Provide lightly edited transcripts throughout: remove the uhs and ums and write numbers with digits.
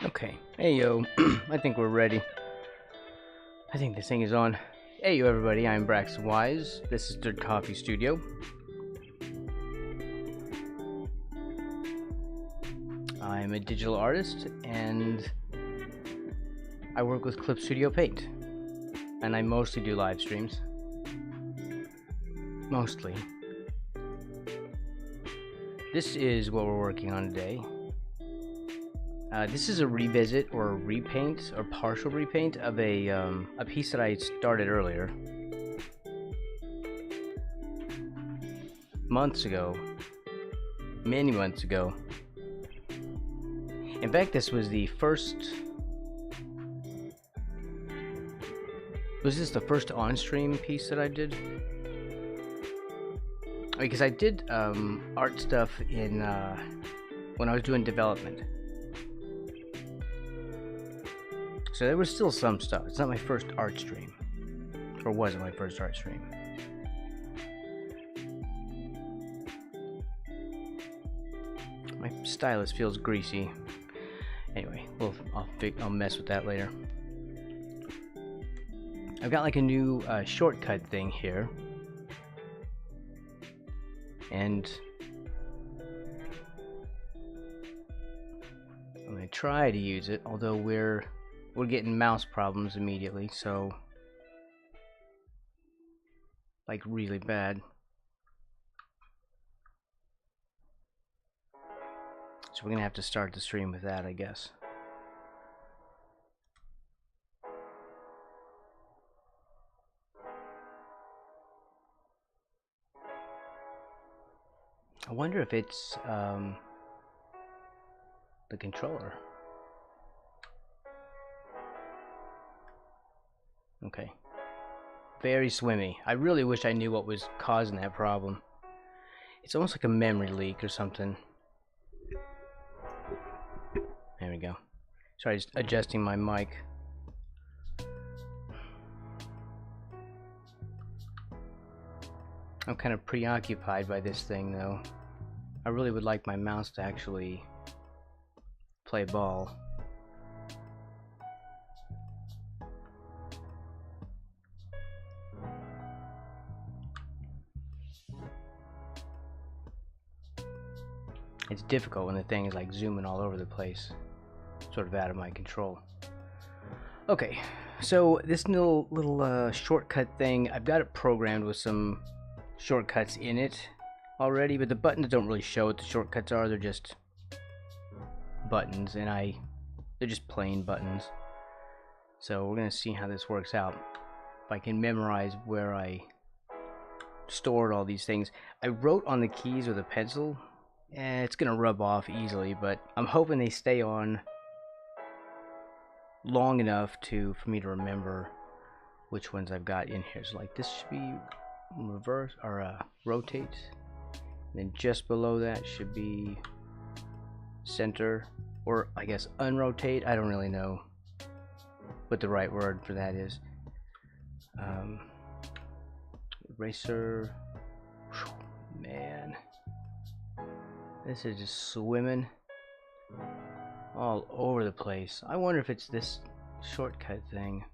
Okay. Hey yo, I think we're ready. I think this thing is on. Hey yo, everybody. I'm Braxton Wise. This is Third Coffee Studio. I'm a digital artist and I work with Clip Studio Paint. And I mostly do live streams. Mostly. This is what we're working on today. This is a revisit or a repaint or partial repaint of a piece that I started earlier. Months ago. Many months ago. In fact, this was the first... Was this the first on-stream piece that I did? Because I did art stuff in when I was doing development. So there was still some stuff. It's not my first art stream. Or was it my first art stream? My stylus feels greasy. Anyway, I'll mess with that later. I've got like a new shortcut thing here. And I'm gonna try to use it, although we're getting mouse problems immediately, so like really bad. So we're gonna have to start the stream with that, I guess. I wonder if it's the controller. Okay. Very swimmy. I really wish I knew what was causing that problem. It's almost like a memory leak or something. There we go. Sorry, just adjusting my mic. I'm kind of preoccupied by this thing though. I really would like my mouse to actually play ball. It's difficult when the thing is like zooming all over the place, sort of out of my control. Okay, so this little shortcut thing, I've got it programmed with some shortcuts in it already, but the buttons don't really show what the shortcuts are. They're just buttons, and they're just plain buttons. So we're gonna see how this works out. If I can memorize where I stored all these things. I wrote on the keys with a pencil. It's gonna rub off easily, but I'm hoping they stay on long enough for me to remember which ones I've got in here. So like this should be reverse or rotate, and then just below that should be center, or I guess unrotate. I don't really know what the right word for that is. Eraser. Man, this is just swimming all over the place. I wonder if it's this shortcut thing.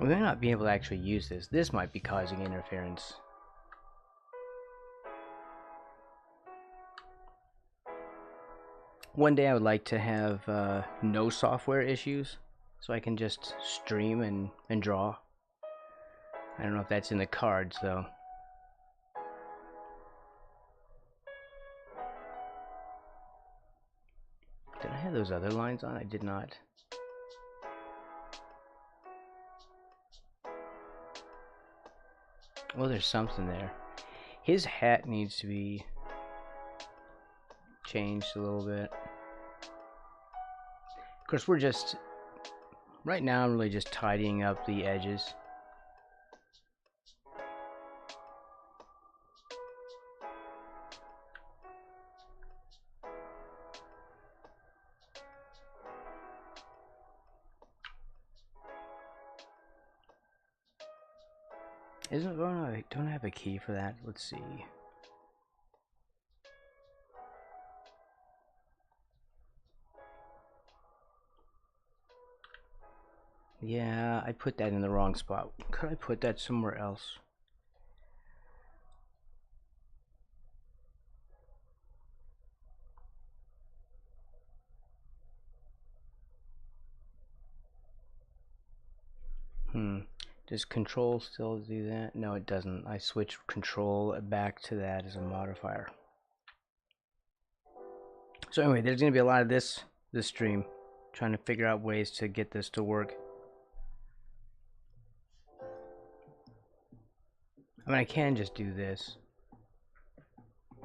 We may not be able to actually use this. This might be causing interference. One day I would like to have no software issues, so I can just stream and draw. I don't know if that's in the cards though. Did I have those other lines on? I did not. Well, there's something there. His hat needs to be changed a little bit. Of course, we're just... Right now, I'm really just tidying up the edges. Isn't, oh no, I don't have a key for that. Let's see. Yeah, I put that in the wrong spot. Could I put that somewhere else? Does control still do that? No, it doesn't. I switched control back to that as a modifier. So anyway, there's going to be a lot of this stream, trying to figure out ways to get this to work. I mean, I can just do this.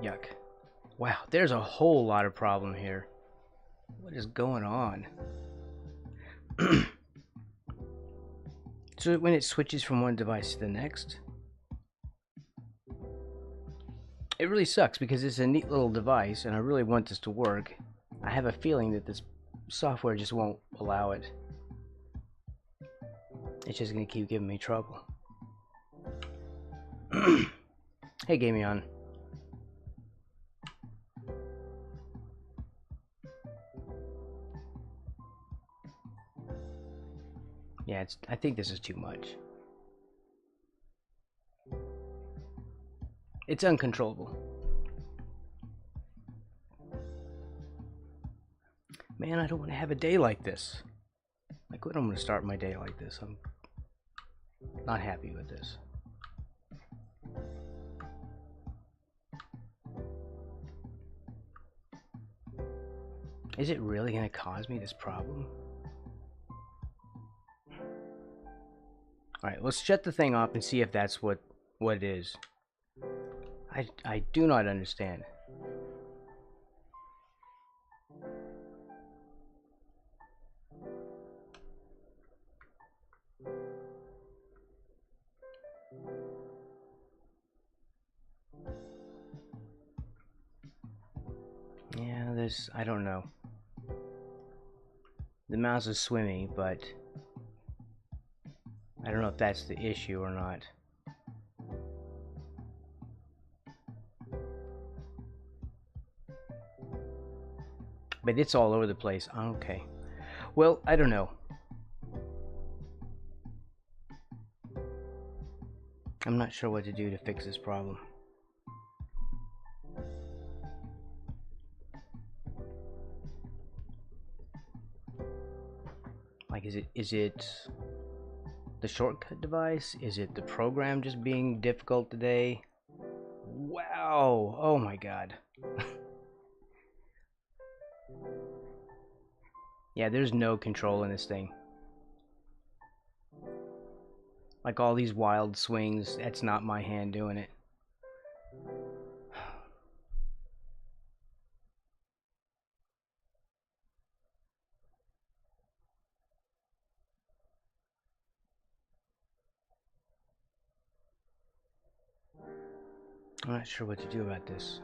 Yuck. Wow, there's a whole lot of problem here. What is going on? So when it switches from one device to the next, it really sucks because it's a neat little device and I really want this to work. I have a feeling that this software just won't allow it. It's just going to keep giving me trouble. Hey, Gamion. Yeah, I think this is too much. It's uncontrollable. Man, I don't want to have a day like this. Like, when I'm going to start my day like this, I'm not happy with this. Is it really going to cause me this problem? Alright, let's shut the thing off and see if that's what it is. I do not understand. Yeah, I don't know. The mouse is swimming, but I don't know if that's the issue or not. But it's all over the place. Okay. Well, I don't know. I'm not sure what to do to fix this problem. Like, is it the shortcut device? Is it the program just being difficult today? Wow! Oh my god. Yeah, there's no control in this thing. Like all these wild swings, that's not my hand doing it. I'm not sure what to do about this.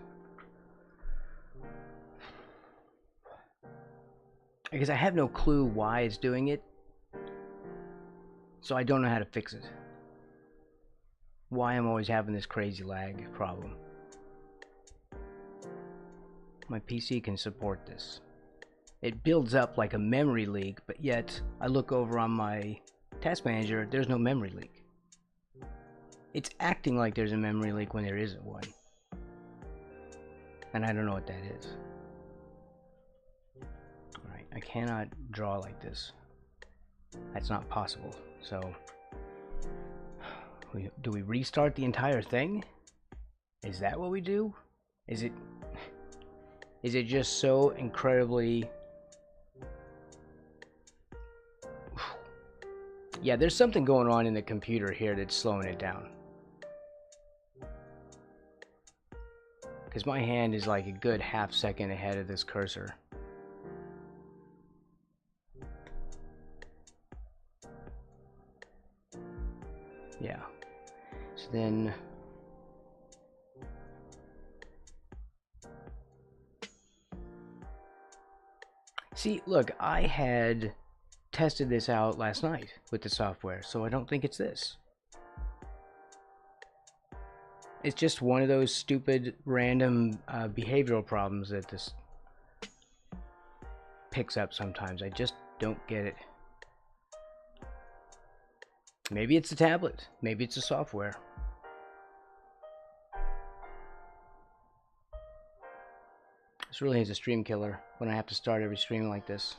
Because I have no clue why it's doing it. So I don't know how to fix it. Why I'm always having this crazy lag problem. My PC can support this. It builds up like a memory leak, but yet I look over on my task manager, there's no memory leak. It's acting like there's a memory leak when there isn't one. And I don't know what that is. Alright, I cannot draw like this. That's not possible. So, do we restart the entire thing? Is that what we do? Is it just so incredibly... Yeah, there's something going on in the computer here that's slowing it down. Because my hand is like a good half second ahead of this cursor. Yeah. So then... See, look, I had tested this out last night with the software, so I don't think it's this. It's just one of those stupid random behavioral problems that this picks up sometimes. I just don't get it. Maybe it's a tablet. Maybe it's a software. This really is a stream killer when I have to start every stream like this.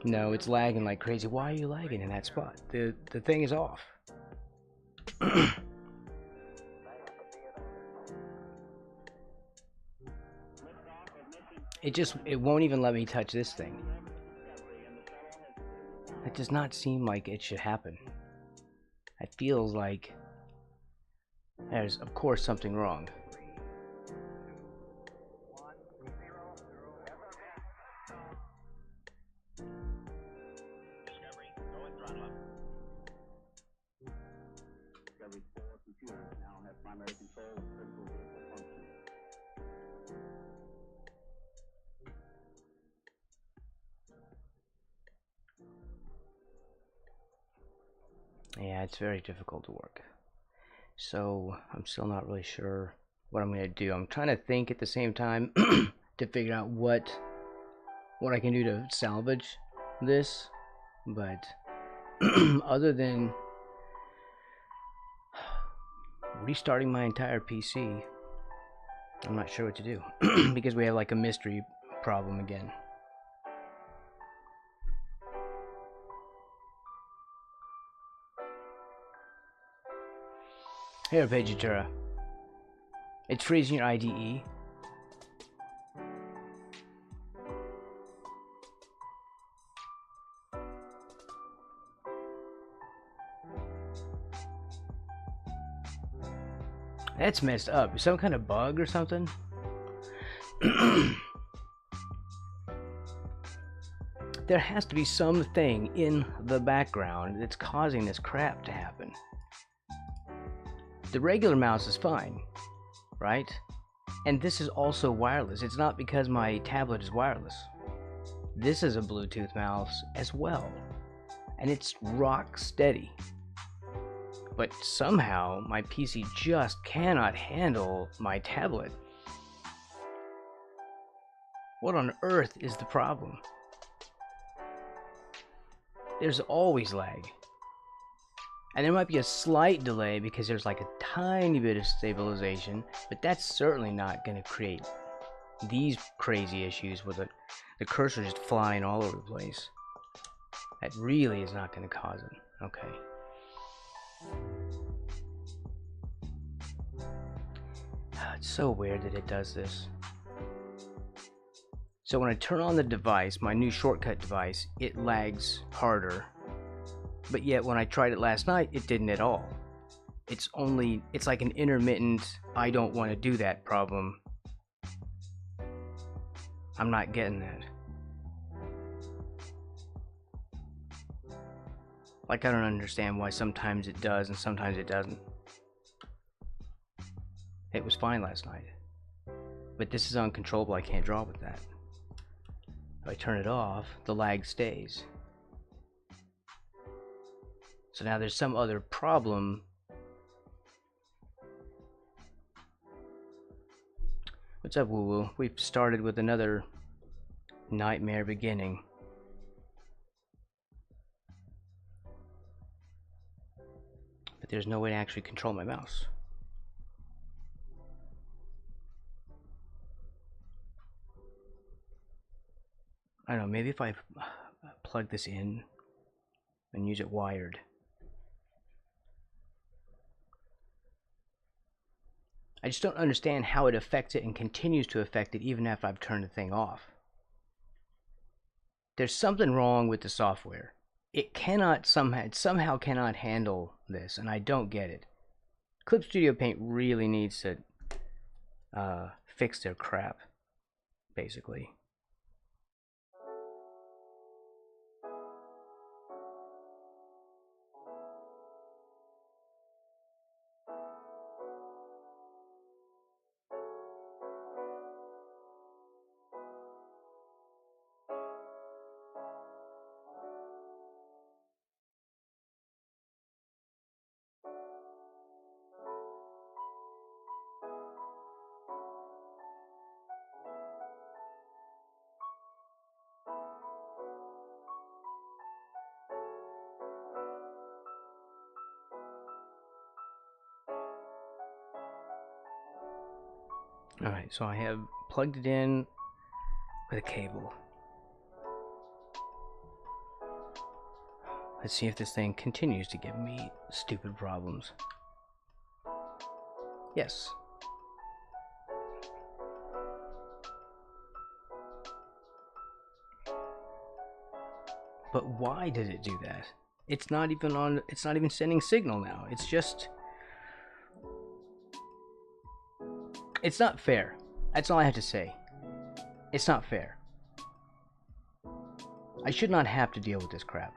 No, it's lagging like crazy. Why are you lagging in that spot? The thing is off. It won't even let me touch this thing. It does not seem like it should happen. It feels like there's, of course, something wrong. Yeah, it's very difficult to work. So I'm still not really sure what I'm gonna do. I'm trying to think at the same time to figure out what I can do to salvage this, but other than restarting my entire PC, I'm not sure what to do because we have like a mystery problem again. Hey, Arpeggiatura. It's freezing your IDE. That's messed up. Some kind of bug or something? There has to be something in the background that's causing this crap to happen. The regular mouse is fine, right? And this is also wireless. It's not because my tablet is wireless. This is a Bluetooth mouse as well. And it's rock steady. But somehow my PC just cannot handle my tablet. What on earth is the problem? There's always lag. And there might be a slight delay because there's like a tiny bit of stabilization, but that's certainly not going to create these crazy issues with the cursor just flying all over the place. That really is not going to cause it. Okay. It's so weird that it does this. So when I turn on the device, my new shortcut device, it lags harder. But yet when I tried it last night, it didn't at all. It's like an intermittent, I don't want to do that problem. I'm not getting that. Like, I don't understand why sometimes it does and sometimes it doesn't. It was fine last night. But this is uncontrollable, I can't draw with that. If I turn it off, the lag stays. So now there's some other problem. What's up, Woo Woo? We've started with another nightmare beginning. But there's no way to actually control my mouse. I don't know, maybe if I plug this in and use it wired. I just don't understand how it affects it and continues to affect it even after I've turned the thing off. There's something wrong with the software. It somehow cannot handle this, and I don't get it. Clip Studio Paint really needs to fix their crap, basically. Alright, so I have plugged it in with a cable. Let's see if this thing continues to give me stupid problems. Yes. But why did it do that? It's not even sending signal now. It's not fair. That's all I have to say. It's not fair. I should not have to deal with this crap.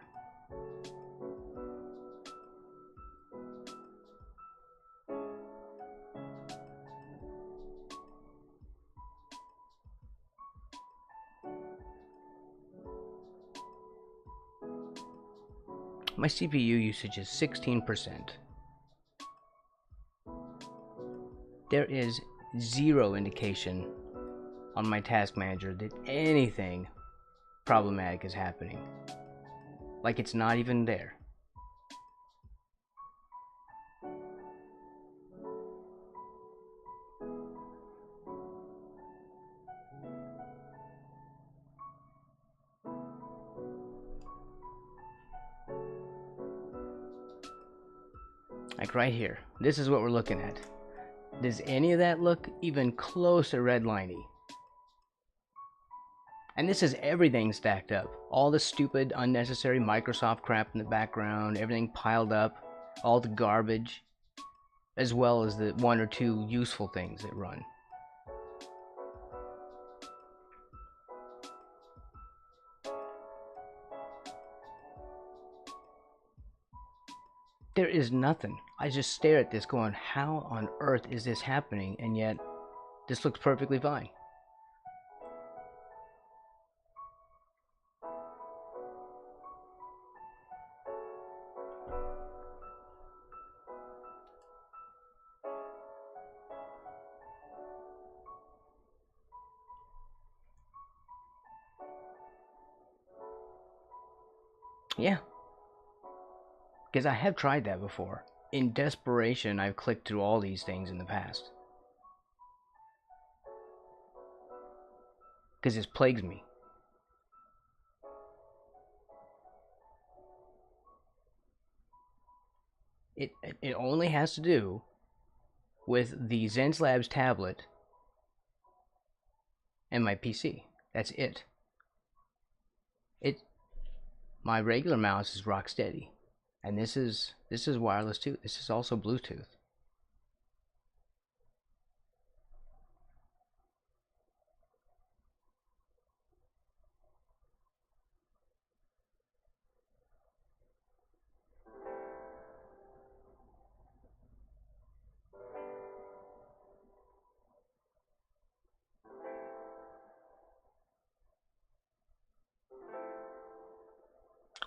My CPU usage is 16%. There is zero indication on my task manager that anything problematic is happening. Like it's not even there. Like right here. This is what we're looking at. Does any of that look even close to redliney? And this is everything stacked up. All the stupid, unnecessary Microsoft crap in the background, everything piled up, all the garbage, as well as the one or two useful things that run. There is nothing. I just stare at this going, how on earth is this happening? And yet, this looks perfectly fine. Yeah. Because I have tried that before. In desperation, I've clicked through all these things in the past. Because this plagues me. It only has to do with the Zenslabs tablet and my PC. That's it. My regular mouse is Rocksteady, and this is wireless too. This is also Bluetooth.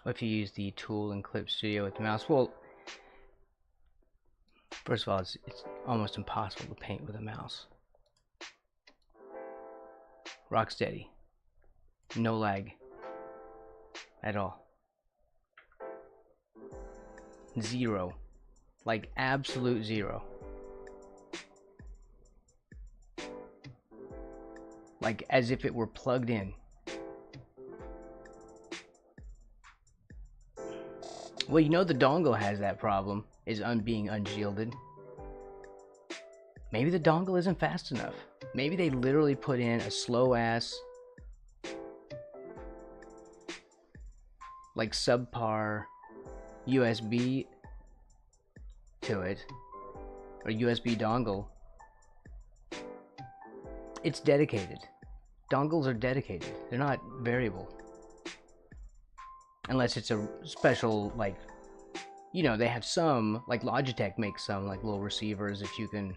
If you use the tool in Clip Studio with the mouse, well, first of all, it's almost impossible to paint with a mouse. Rocksteady, no lag at all. Zero, like absolute zero. Like as if it were plugged in. Well, you know the dongle has that problem, is being unshielded. Maybe the dongle isn't fast enough. Maybe they literally put in a slow-ass, like subpar USB to it, or USB dongle. It's dedicated. Dongles are dedicated. They're not variable. Unless it's a special, like, you know, they have some, like Logitech makes some, like, little receivers if you can,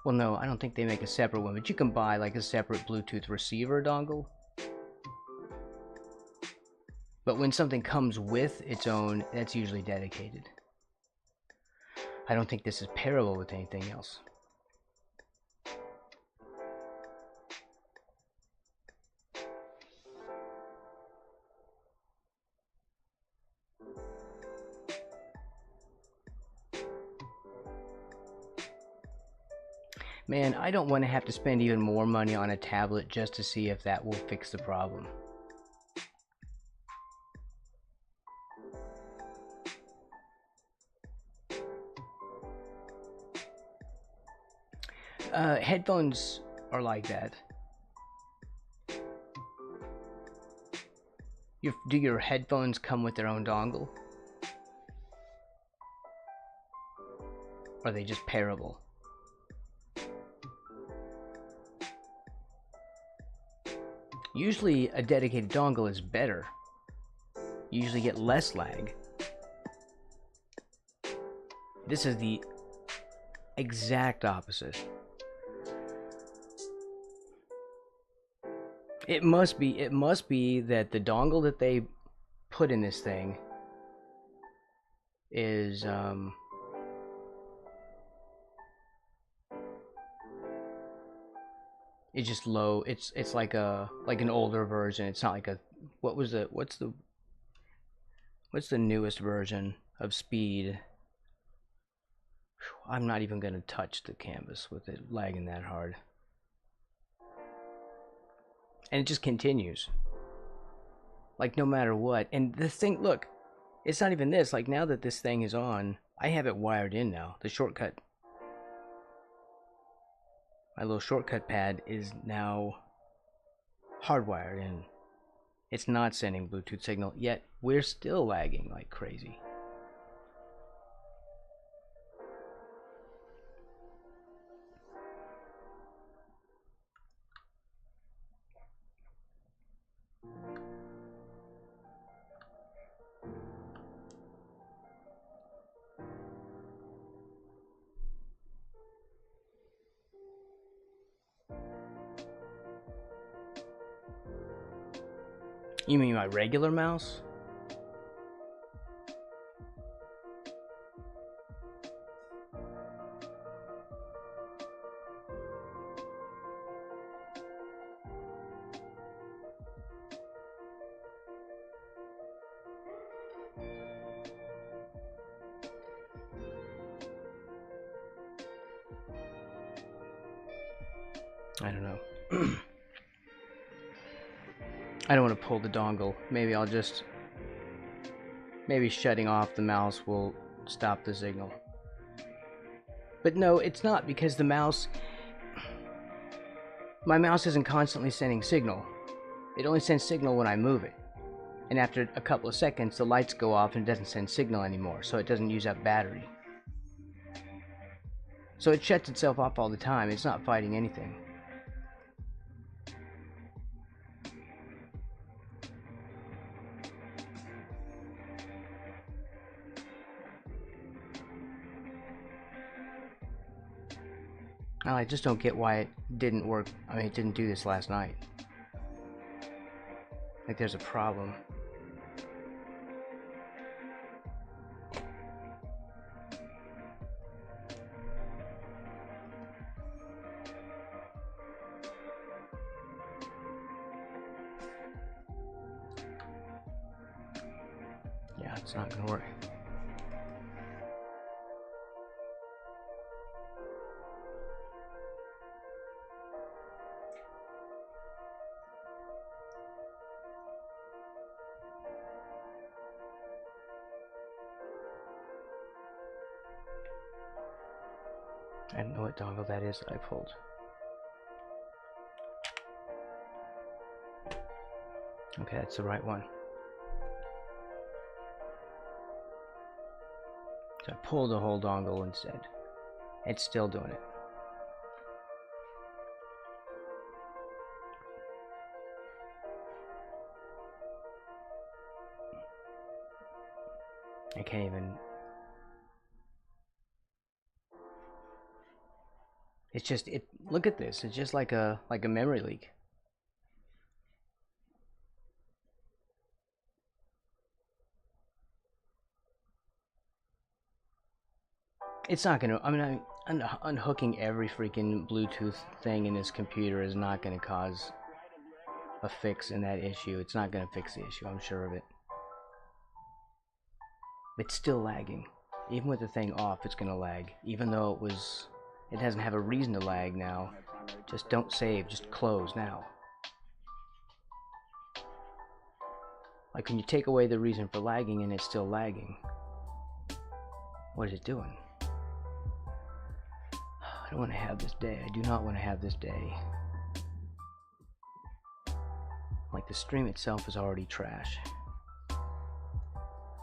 well, no, I don't think they make a separate one, but you can buy, like, a separate Bluetooth receiver dongle. But when something comes with its own, that's usually dedicated. I don't think this is pairable with anything else. Man, I don't want to have to spend even more money on a tablet just to see if that will fix the problem. Headphones are like that. Do your headphones come with their own dongle? Or are they just pairable? Usually a dedicated dongle is better. You usually get less lag. This is the exact opposite. It must be that the dongle that they put in this thing is it's just low. It's like an older version. It's not like a what's the newest version of Speed? I'm not even gonna touch the canvas with it lagging that hard. And it just continues. Like no matter what. And the thing, look, it's not even this. Like now that this thing is on, I have it wired in now. The shortcut, my little shortcut pad is now hardwired in. It's not sending Bluetooth signal, yet we're still lagging like crazy. You mean my regular mouse? I don't know. I don't want to pull the dongle. Maybe I'll just... Maybe shutting off the mouse will stop the signal. But no, it's not, because the mouse... My mouse isn't constantly sending signal. It only sends signal when I move it. And after a couple of seconds, the lights go off and it doesn't send signal anymore, so it doesn't use up battery. So it shuts itself off all the time. It's not fighting anything. I just don't get why it didn't work. I mean, it didn't do this last night. Like there's a problem. Yeah, it's not gonna work. I don't know what dongle that is that I pulled. Okay, that's the right one. So I pulled the whole dongle instead. It's still doing it. I can't even... It's just, look at this. It's just like a memory leak. It's not gonna, I mean, unhooking every freaking Bluetooth thing in this computer is not gonna cause a fix in that issue. It's not gonna fix the issue, I'm sure of it. It's still lagging. Even with the thing off, it's gonna lag. Even though it was It doesn't have a reason to lag now. Just don't save, just close now. Like when you take away the reason for lagging and it's still lagging. What is it doing? I don't want to have this day. I do not want to have this day. Like the stream itself is already trash.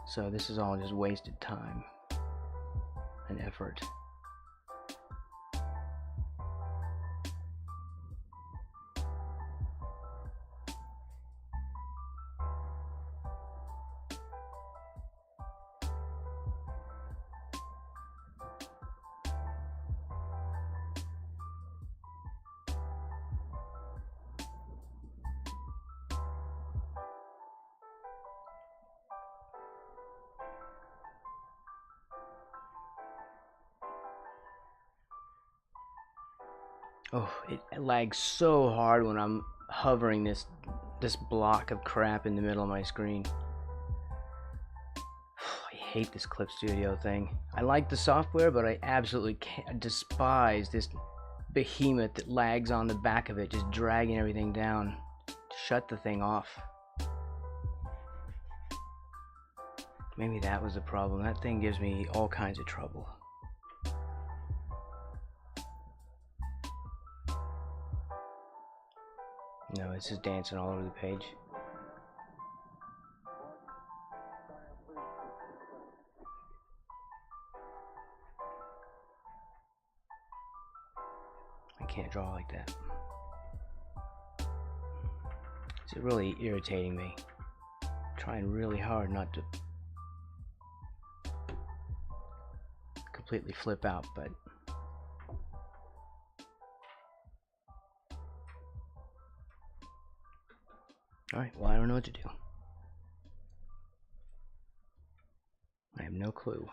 So this is all just wasted time and effort. Oh, it lags so hard when I'm hovering this block of crap in the middle of my screen. I hate this Clip Studio thing. I like the software, but I absolutely despise this behemoth that lags on the back of it, just dragging everything down. Shut the thing off. Maybe that was the problem. That thing gives me all kinds of trouble. No, it's just dancing all over the page. I can't draw like that. It's really irritating me. I'm trying really hard not to completely flip out, but alright, well, I don't know what to do. I have no clue.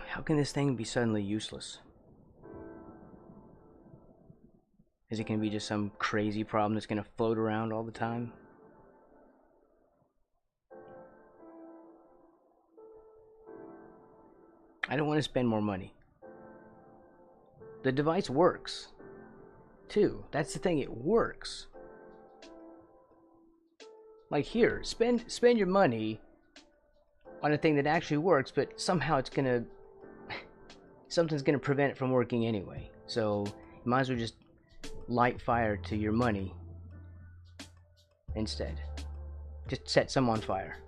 How can this thing be suddenly useless? Is it going to be just some crazy problem that's going to float around all the time? I don't want to spend more money. The device works. Too. That's the thing, it works. Like here, spend your money on a thing that actually works, but somehow it's gonna something's gonna prevent it from working anyway. So you might as well just light fire to your money instead. Just set some on fire.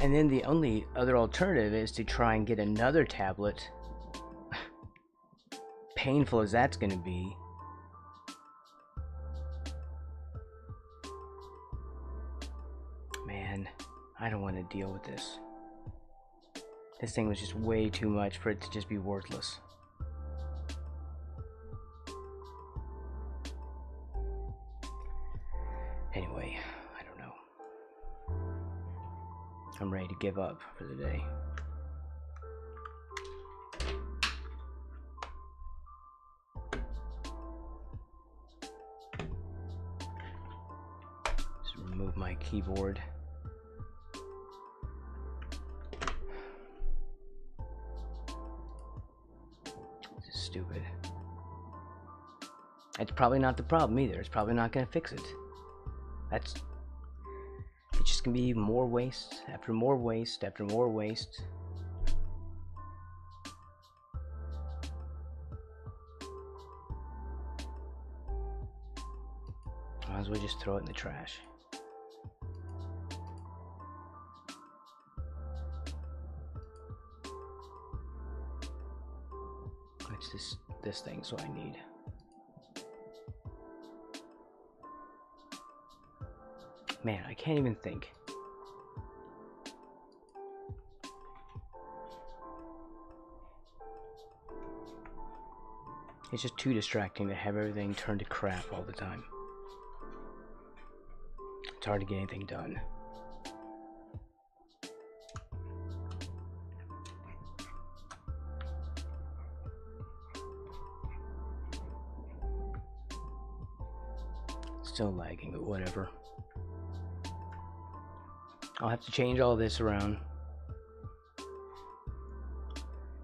And then the only other alternative is to try and get another tablet. Painful as that's going to be. Man, I don't want to deal with this. This thing was just way too much for it to just be worthless. Anyway, I don't know. I'm ready to give up for the day. Just remove my keyboard. This is stupid. It's probably not the problem either. It's probably not going to fix it. It's just gonna be more waste after more waste after more waste. Might as well just throw it in the trash. It's this thing, so I need. Man, I can't even think. It's just too distracting to have everything turned to crap all the time. it's hard to get anything done. Still lagging, but whatever. I'll have to change all this around,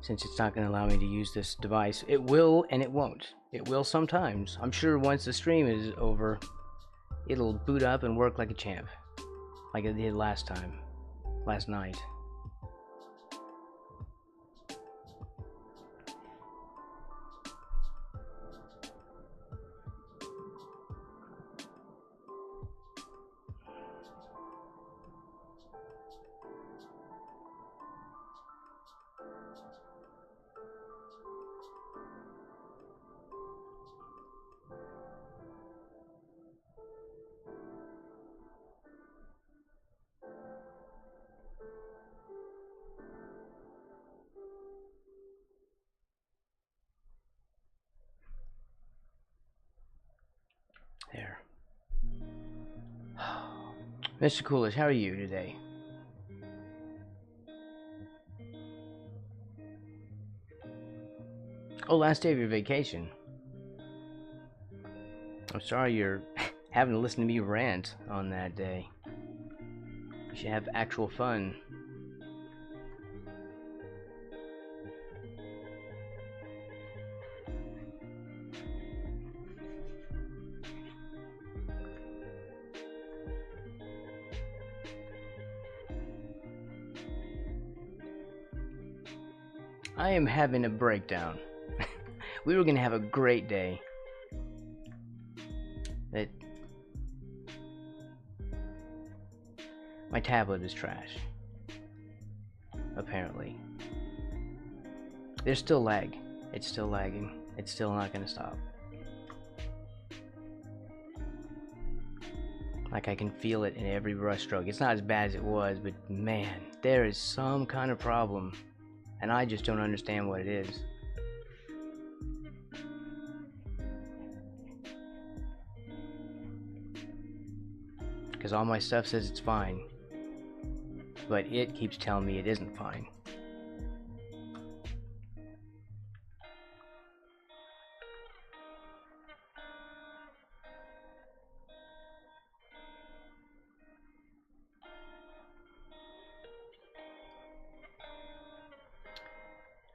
since it's not going to allow me to use this device. It will and it won't. It will sometimes. I'm sure once the stream is over, it'll boot up and work like a champ, like it did last night. There. Mr. Coolidge, how are you today? Oh, last day of your vacation. I'm sorry you're having to listen to me rant on that day. You should have actual fun. I am having a breakdown. We were gonna have a great day. My tablet is trash. Apparently. There's still lag. It's still lagging. It's still not gonna stop. Like I can feel it in every brush stroke. It's not as bad as it was, but man, there is some kind of problem. And I just don't understand what it is. Because all my stuff says it's fine. But it keeps telling me it isn't fine.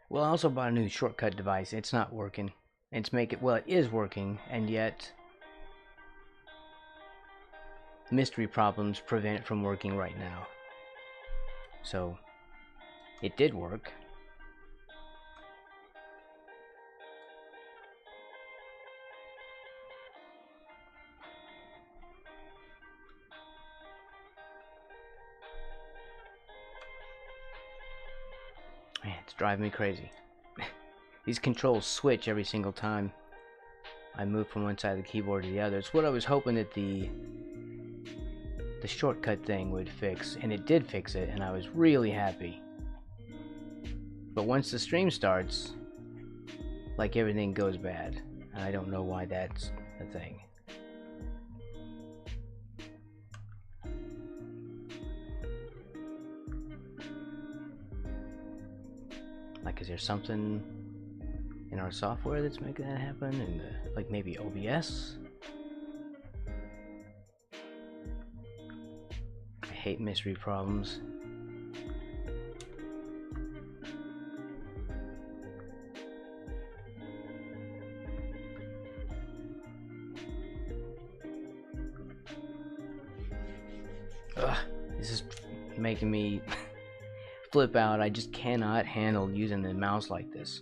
Well, I also bought a new shortcut device. It's not working. It's making, well, it is working, and yet mystery problems prevent it from working right now. So, it did work. Man, it's driving me crazy. These controls switch every single time I move from one side of the keyboard to the other. It's what I was hoping that the shortcut thing would fix, and it did fix it, and I was really happy. But once the stream starts, like, everything goes bad, and I don't know why that's a thing. Like, is there something in our software that's making that happen? And like maybe OBS? I hate mystery problems. Ugh, this is making me flip out. I just cannot handle using the mouse like this.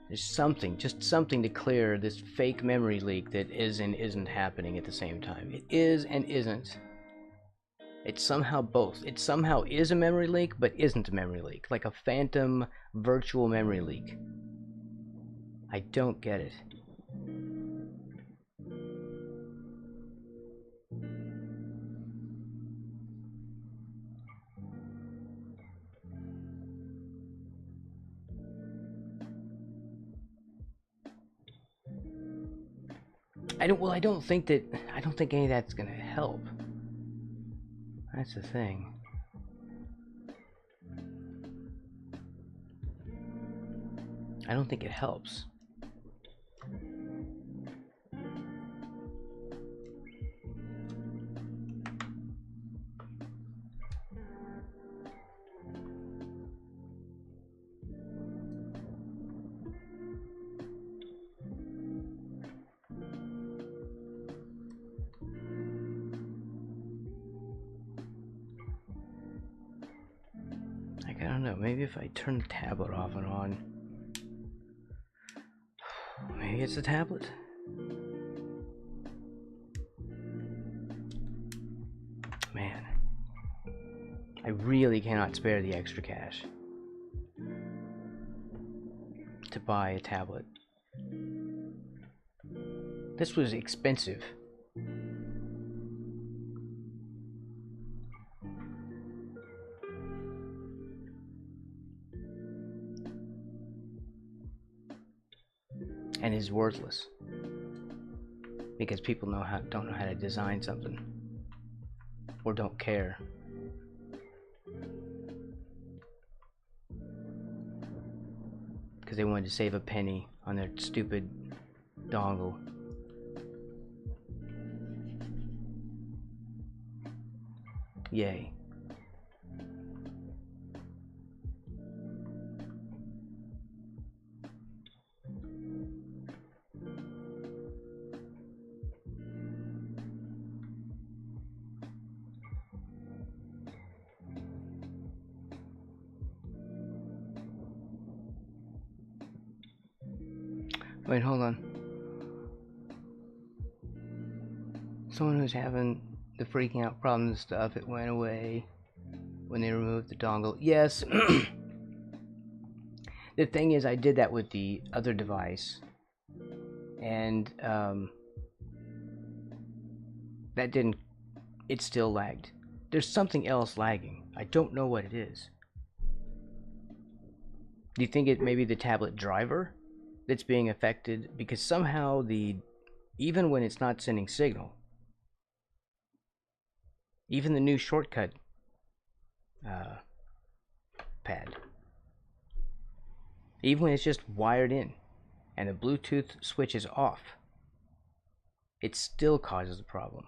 There's something, just something to clear this fake memory leak that is and isn't happening at the same time. It is and isn't. It's somehow both. It somehow is a memory leak, but isn't a memory leak. Like a phantom virtual memory leak. I don't get it. I don't think any of that's gonna help. That's the thing. I don't think it helps. I don't know, maybe if I turn the tablet off and on. Maybe it's the tablet? Man. I really cannot spare the extra cash to buy a tablet. This was expensive. And is worthless because people don't know how to design something, or don't care. Because they wanted to save a penny on their stupid dongle. Yay. Wait, hold on. Someone who's having the freaking out problem and stuff, it went away when they removed the dongle. Yes. The thing is, I did that with the other device, and that didn't, it still lagged. There's something else lagging. I don't know what it is. Do you think it may be the tablet driver that's being affected? Because somehow even when it's not sending signal, even the new shortcut pad, even when it's just wired in and the Bluetooth switch is off, it still causes a problem.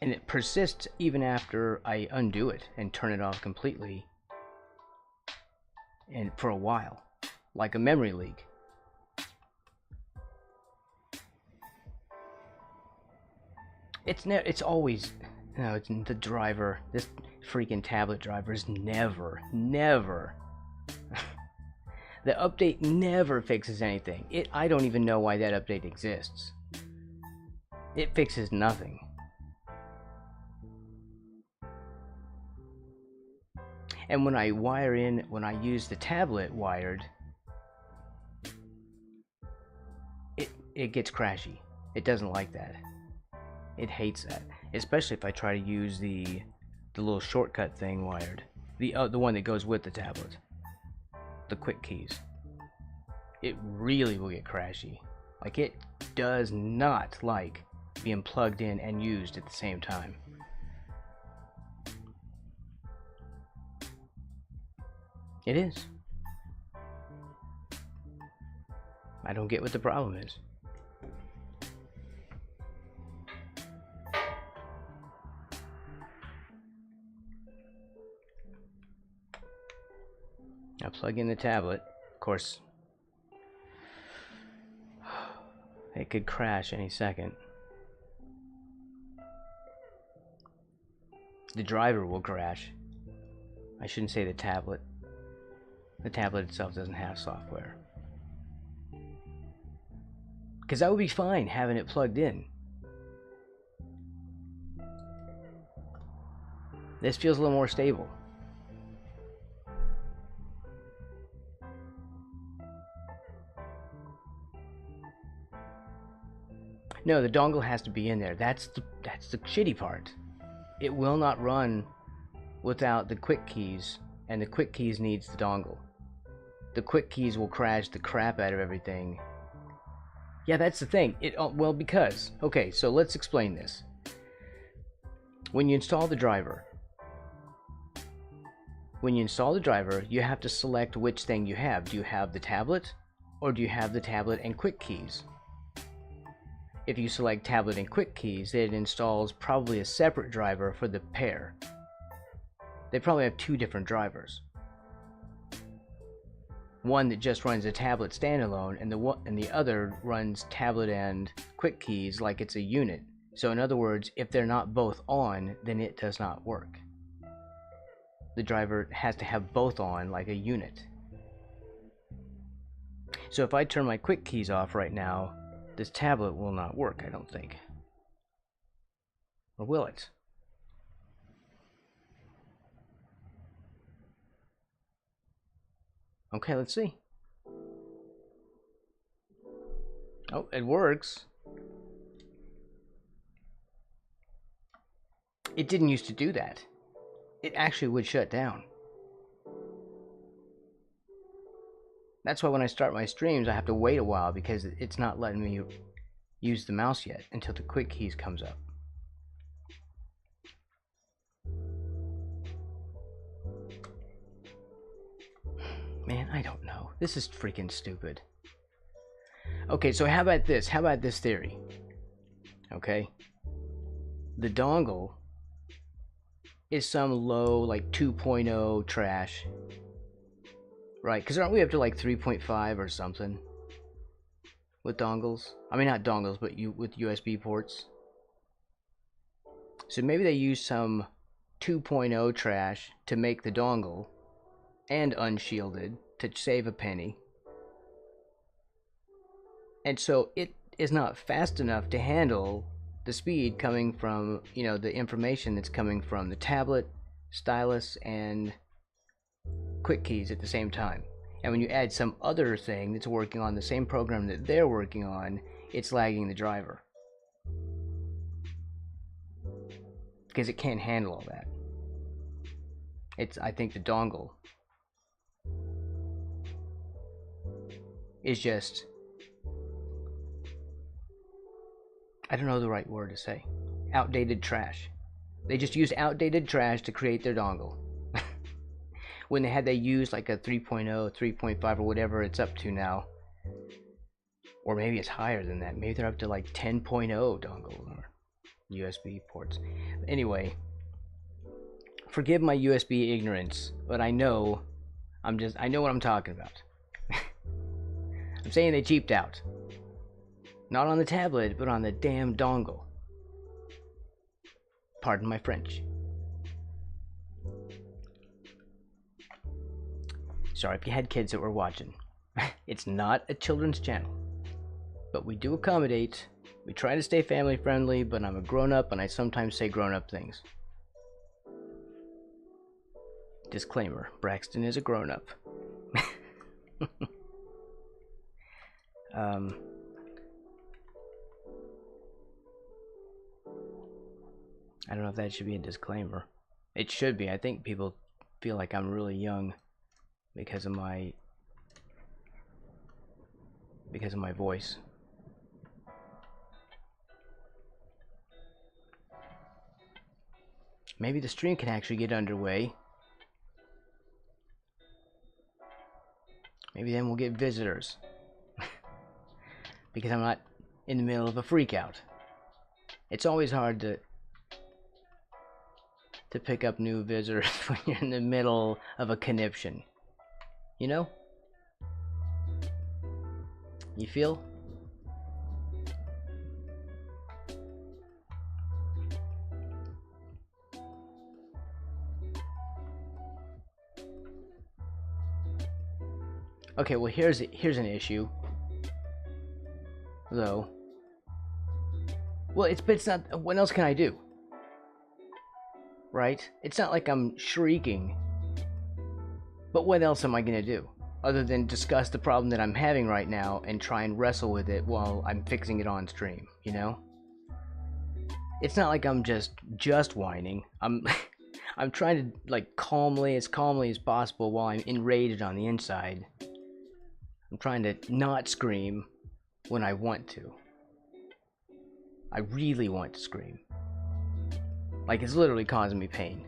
And it persists even after I undo it and turn it off completely, and for a while, like a memory leak. It's always, no, it's the driver. This freaking tablet driver is never the update never fixes anything. I don't even know why that update exists. It fixes nothing. And when I use the tablet wired, it gets crashy. It doesn't like that. It hates that, especially if I try to use the little shortcut thing wired, the one that goes with the tablet, the quick keys. It really will get crashy. Like, it does not like being plugged in and used at the same time. It is. I don't get what the problem is. I plug in the tablet. Of course, it could crash any second. The driver will crash. I shouldn't say the tablet. The tablet itself doesn't have software. Because I would be fine having it plugged in. This feels a little more stable. No, the dongle has to be in there. That's the shitty part. It will not run without the quick keys, and the quick keys needs the dongle. the quick keys will crash the crap out of everything. Yeah, that's the thing. Well, because, okay, so let's explain this. When you install the driver, you have to select which thing you have. Do you have the tablet, or do you have the tablet and quick keys? If you select tablet and quick keys, it installs probably a separate driver for the pair. They probably have two different drivers. One that just runs a tablet standalone, and the other runs tablet and quick keys like it's a unit. So in other words, if they're not both on, then it does not work. The driver has to have both on like a unit. So if I turn my quick keys off right now, this tablet will not work, I don't think. Or will it? Okay, let's see. Oh, it works. It didn't used to do that. It actually would shut down. That's why when I start my streams, I have to wait a while because it's not letting me use the mouse yet until the quick keys comes up. Man, I don't know. This is freaking stupid. Okay, so how about this? How about this theory? Okay. The dongle is some low, like 2.0 trash. Right, because aren't we up to like 3.5 or something? With dongles? I mean, not dongles, but with USB ports. So maybe they use some 2.0 trash to make the dongle and unshielded to save a penny. And so it is not fast enough to handle the speed coming from, you know, the information that's coming from the tablet, stylus, and quick keys at the same time. And when you add some other thing that's working on the same program that they're working on, it's lagging the driver. Because it can't handle all that. I think the dongle is just, I don't know the right word to say. Outdated trash. They just used outdated trash to create their dongle. When they used like a 3.0, 3.5 or whatever it's up to now. Or maybe it's higher than that. Maybe they're up to like 10.0 dongle or USB ports. Anyway, forgive my USB ignorance, but I know what I'm talking about. I'm saying they cheaped out. Not on the tablet, but on the damn dongle. Pardon my French. Sorry if you had kids that were watching. It's not a children's channel. But we do accommodate. We try to stay family friendly, but I'm a grown-up and I sometimes say grown-up things. Disclaimer, Braxton is a grown-up. I don't know if that should be a disclaimer. It should be. I think people feel like I'm really young because of my voice. Maybe the stream can actually get underway. Maybe then we'll get visitors. Because I'm not in the middle of a freak out. It's always hard to pick up new visitors when you're in the middle of a conniption. You know? You feel? Okay, well here's an issue. Though. Well, it's not, what else can I do? Right? It's not like I'm shrieking. But what else am I gonna do? Other than discuss the problem that I'm having right now and try and wrestle with it while I'm fixing it on stream, you know? It's not like I'm just whining. I'm trying to, like, as calmly as possible while I'm enraged on the inside, I'm trying to not scream when I want to. I really want to scream. Like, it's literally causing me pain.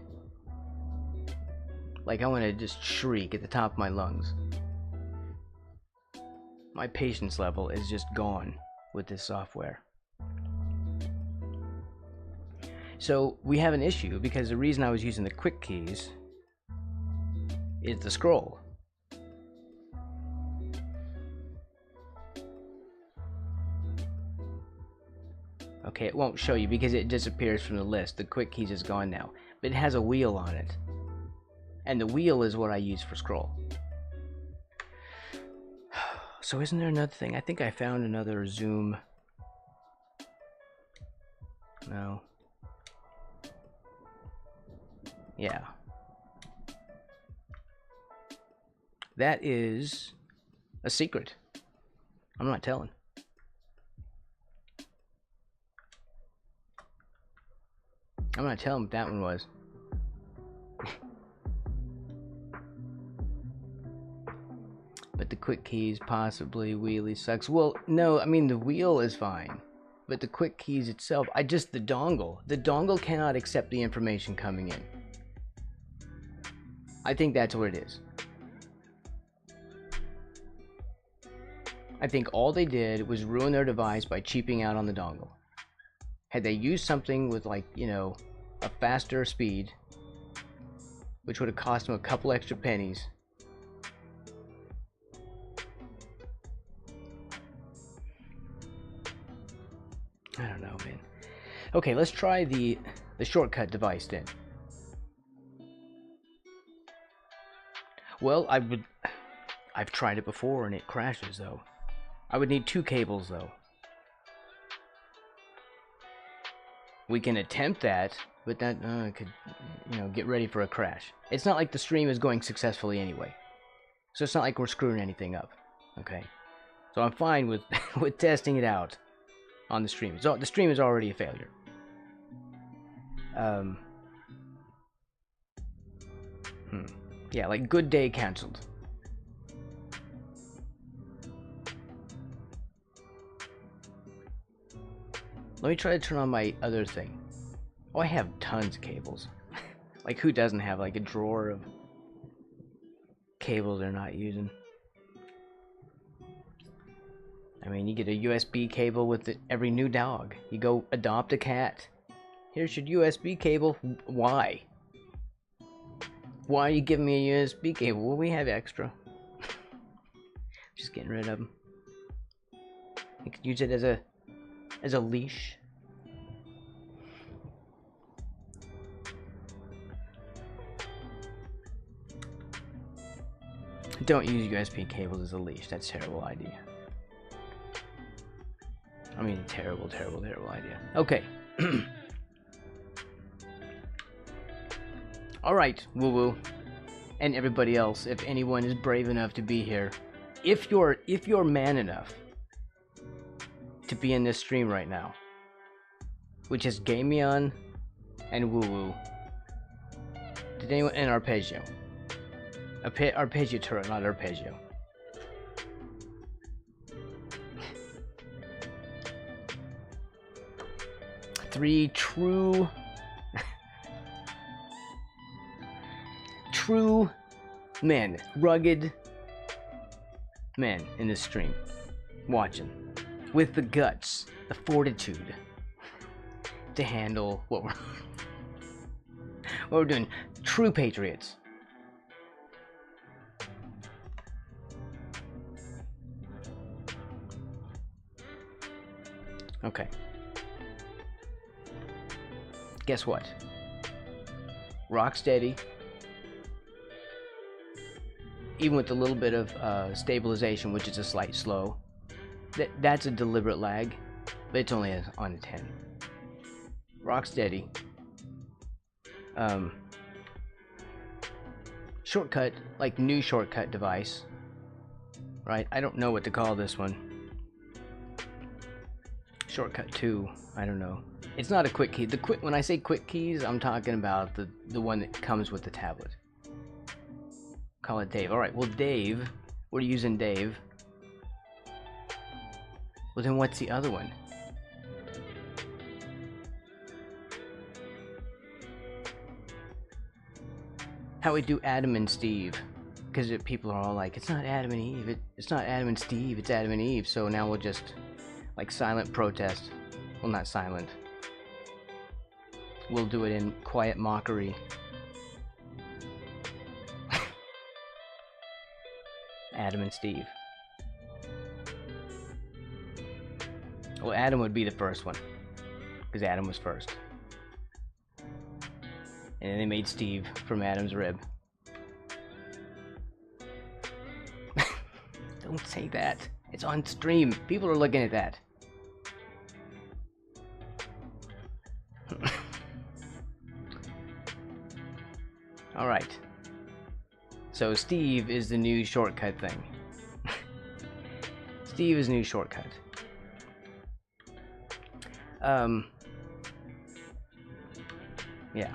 Like, I want to just shriek at the top of my lungs. My patience level is just gone with this software. So we have an issue because the reason I was using the quick keys is the scroll. Okay, it won't show you because it disappears from the list. The quick keys is gone now, but it has a wheel on it, and the wheel is what I use for scroll. So isn't there another thing? I think I found another zoom. No. Yeah. That is a secret. I'm not telling. I'm not telling what that one was. But the quick keys possibly wheelie sucks. Well, no, I mean the wheel is fine. But the quick keys itself, the dongle. The dongle cannot accept the information coming in. I think that's what it is. I think all they did was ruin their device by cheaping out on the dongle. Had they used something with, like, you know, a faster speed, which would have cost them a couple extra pennies. I don't know, man. Okay, let's try the shortcut device then. Well, I've tried it before and it crashes though. I would need 2 cables though. We can attempt that, but that could, you know, get ready for a crash. It's not like the stream is going successfully anyway, so it's not like we're screwing anything up. Okay, so I'm fine with with testing it out on the stream. So the stream is already a failure. Yeah, like good day canceled. Let me try to turn on my other thing. Oh, I have tons of cables. Like, who doesn't have like a drawer of cables they're not using? I mean, you get a USB cable with every new dog. You go adopt a cat. Here's your USB cable. Why? Why are you giving me a USB cable? Well, we have extra. Just getting rid of them. You could use it as a leash. Don't use USB cables as a leash. That's a terrible idea. I mean, terrible, terrible, terrible idea. Okay. Alright, Woo Woo. And everybody else, if anyone is brave enough to be here. If you're man enough to be in this stream right now, which is Gameon and Woo Woo. Did anyone in Arpeggio? Arpeggio turret, not Arpeggio. Three true men, rugged men in this stream, watching, with the guts, the fortitude to handle what we're doing. True patriots. Okay. Guess what? Rocksteady, even with a little bit of stabilization, which is a slight slow, that's a deliberate lag, but it's only on a 10. Rocksteady, shortcut, like new shortcut device, right? I don't know what to call this one. Shortcut 2, I don't know. It's not a quick key. When I say quick keys, I'm talking about the one that comes with the tablet. Call it Dave. All right, well, Dave, we're using Dave. Well, then what's the other one? How we do Adam and Steve? Because people are all like, it's not Adam and Eve. It's not Adam and Steve. It's Adam and Eve. So now we'll just like silent protest. Well, not silent. We'll do it in quiet mockery. Adam and Steve. Well, Adam would be the first one, because Adam was first. And then they made Steve from Adam's rib. Don't say that. It's on stream. People are looking at that. Alright. So Steve is the new shortcut thing. Steve is new shortcut. Yeah.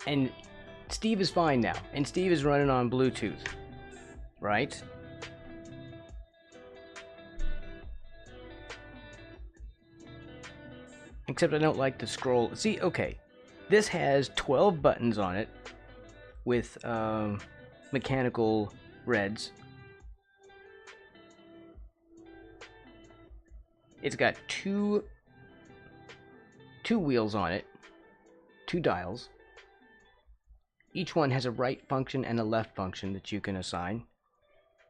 And Steve is fine now. And Steve is running on Bluetooth. Right? Except I don't like to scroll. See, okay. This has 12 buttons on it with mechanical reds. It's got two wheels on it, 2 dials. Each one has a right function and a left function that you can assign.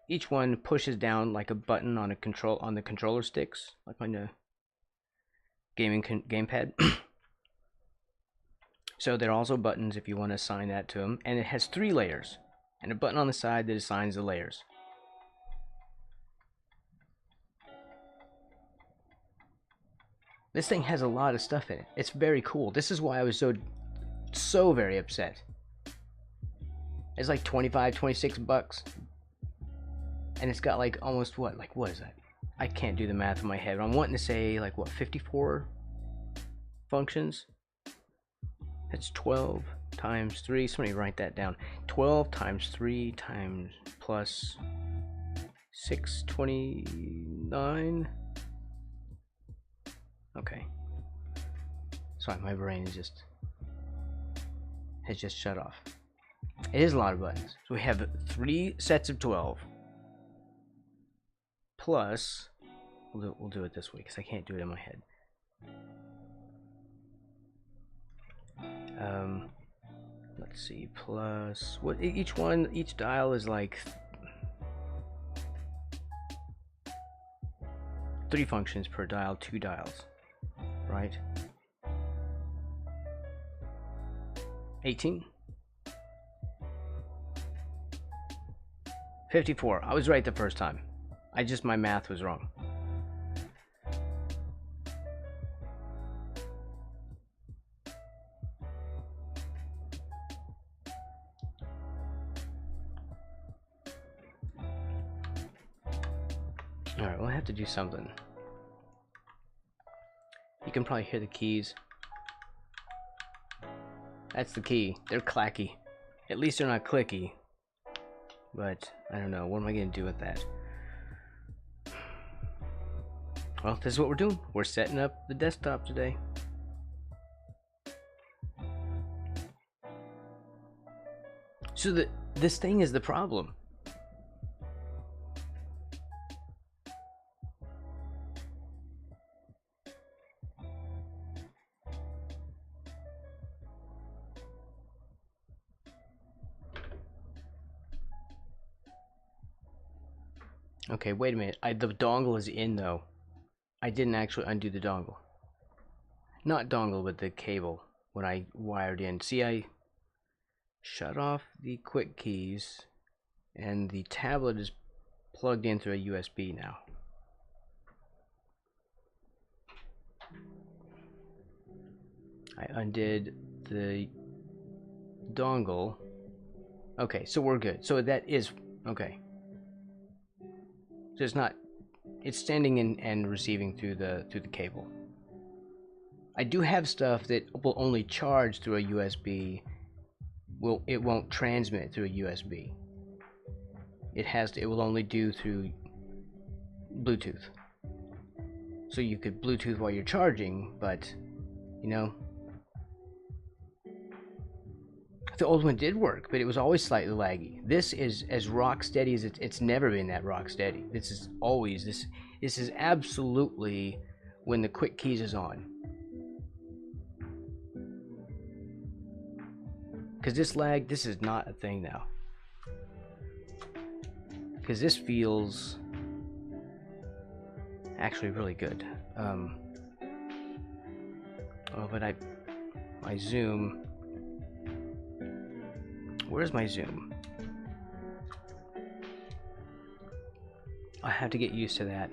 Each one pushes down like a button on the controller sticks, like on the gamepad. So there are also buttons if you want to assign that to them, and it has 3 layers and a button on the side that assigns the layers. This thing has a lot of stuff in it. It's very cool. This is why I was so very upset. It's like 25, 26 bucks. And it's got like almost what is that? I can't do the math in my head, but I'm wanting to say like what, 54 functions? That's 12 times 3. Somebody write that down. 12 times 3 times plus 629. Okay. Sorry, my brain has just shut off. It is a lot of buttons. So we have 3 sets of 12. Plus, we'll do it this way because I can't do it in my head. Let's see. Plus, what each dial is like 3 functions per dial, 2 dials, right? 18. 54. I was right the first time. My math was wrong. Alright, we'll have to do something. You can probably hear the keys. That's the key. They're clacky. At least they're not clicky. But, I don't know. What am I going to do with that? Well, this is what we're doing. We're setting up the desktop today. So this thing is the problem. Okay, wait a minute. The dongle is in though. I didn't actually undo the dongle. Not dongle, but the cable when I wired in. See, I shut off the quick keys and the tablet is plugged in through a USB now. I undid the dongle. Okay, so we're good. So that is okay. So it's sending in and receiving through the cable. I do have stuff that will only charge through a USB. It won't transmit through a USB. It will only do through Bluetooth. so you could Bluetooth while you're charging, but you know, the old one did work, but it was always slightly laggy. This is as rock steady as it's never been that rock steady. This is always this is absolutely when the quick keys is on. Because this lag, this is not a thing now. Because this feels actually really good. Oh, but my zoom. Where's my zoom? I have to get used to that,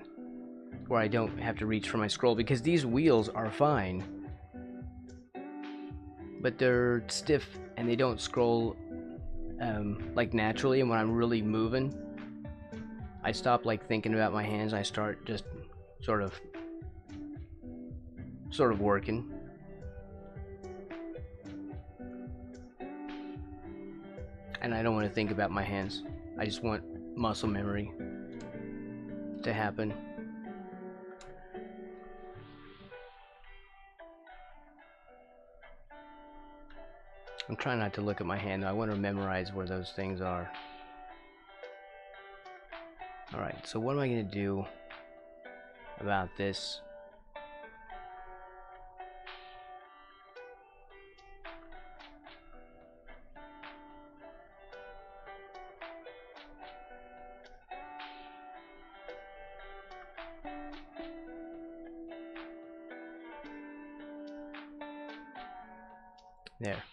where I don't have to reach for my scroll, because these wheels are fine, but they're stiff and they don't scroll like naturally. And when I'm really moving, I stop like thinking about my hands. I start just sort of working. And I don't want to think about my hands. I just want muscle memory to happen. I'm trying not to look at my hand though. I want to memorize where those things are. Alright, so what am I going to do about this? There.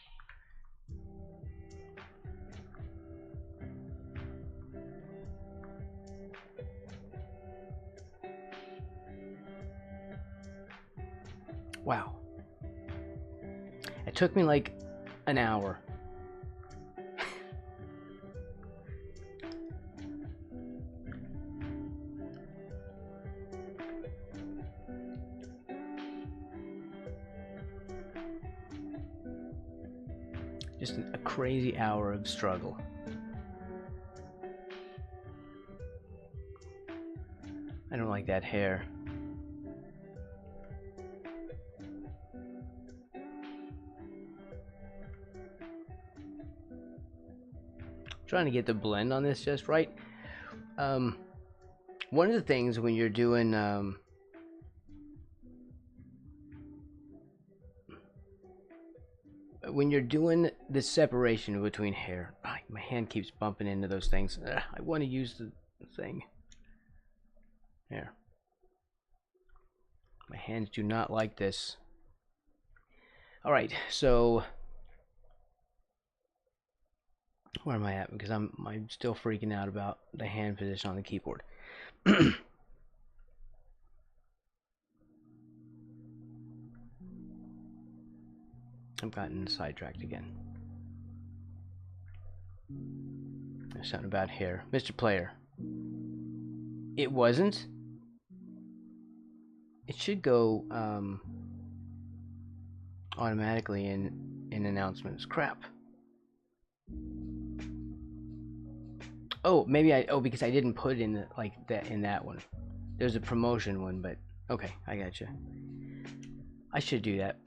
Wow. It took me like an hour. Just a crazy hour of struggle. I don't like that hair. Trying to get the blend on this just right. One of the things when you're doing the separation between hair, my hand keeps bumping into those things. I want to use the thing. There. My hands do not like this. All right, so where am I at? Because I'm still freaking out about the hand position on the keyboard. I've gotten sidetracked again. There's something about hair. Mr. Player. It wasn't? It should go automatically in announcements. Crap. Oh, maybe because I didn't put it in in that one. There's a promotion one, but okay, I gotcha. I should do that.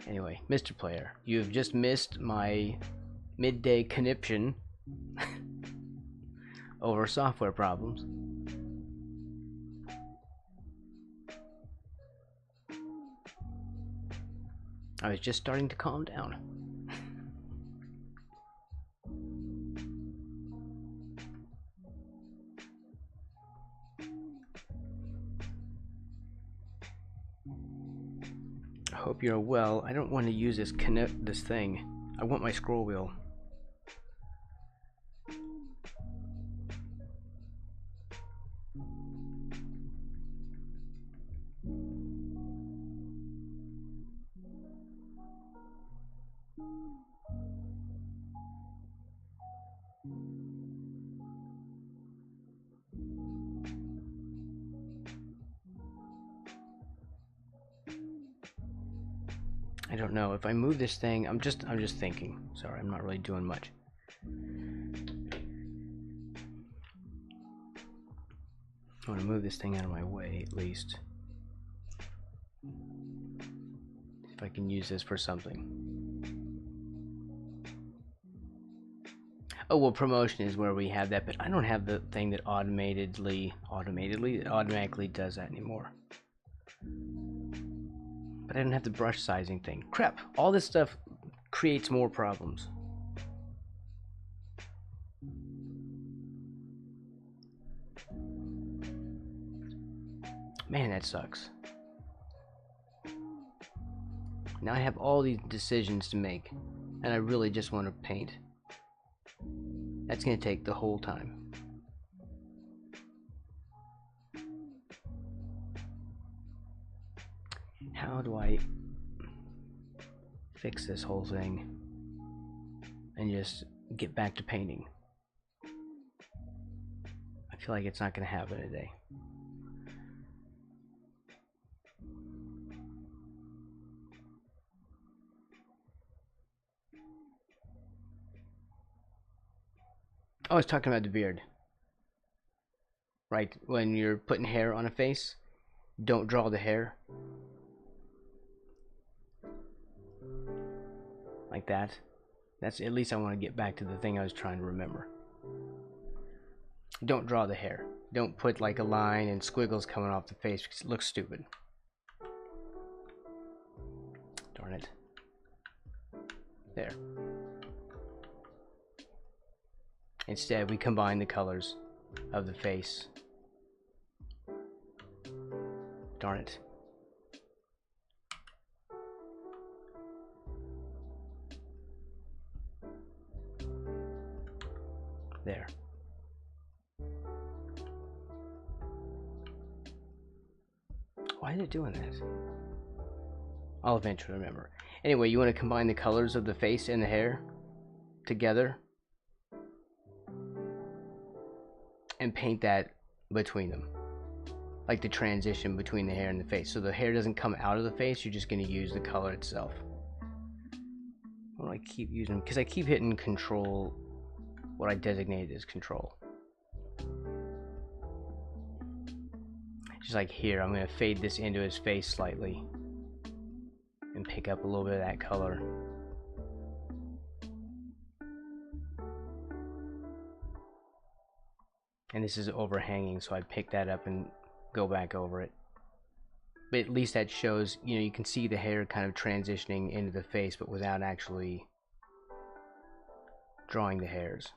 Anyway, Mr. Player, you have just missed my midday conniption over software problems. I was just starting to calm down. I hope you're well. I don't want to use this thing. I want my scroll wheel. I don't know if I move this thing. I'm just thinking. Sorry, I'm not really doing much. I want to move this thing out of my way at least. If I can use this for something. Oh, well, promotion is where we have that, but I don't have the thing that automatically does that anymore. But I don't have the brush sizing thing. Crap, all this stuff creates more problems. Man, that sucks. Now I have all these decisions to make, and I really just want to paint. That's going to take the whole time. How do I fix this whole thing and just get back to painting? I feel like it's not going to happen today. I was talking about the beard. Right, when you're putting hair on a face, don't draw the hair. Like that. That's at least I want to get back to the thing I was trying to remember. Don't draw the hair. Don't put like a line and squiggles coming off the face because it looks stupid. Darn it. There. Instead, we combine the colors of the face. Darn it. There. Why is it doing that? I'll eventually remember. Anyway, you want to combine the colors of the face and the hair together and paint that between them, like the transition between the hair and the face, so the hair doesn't come out of the face. You're just going to use the color itself. What do I keep using? Because I keep hitting control, what I designated as control. Just like here, I'm going to fade this into his face slightly and pick up a little bit of that color. And this is overhanging, so I pick that up and go back over it. But at least that shows, you know, you can see the hair kind of transitioning into the face, but without actually drawing the hairs.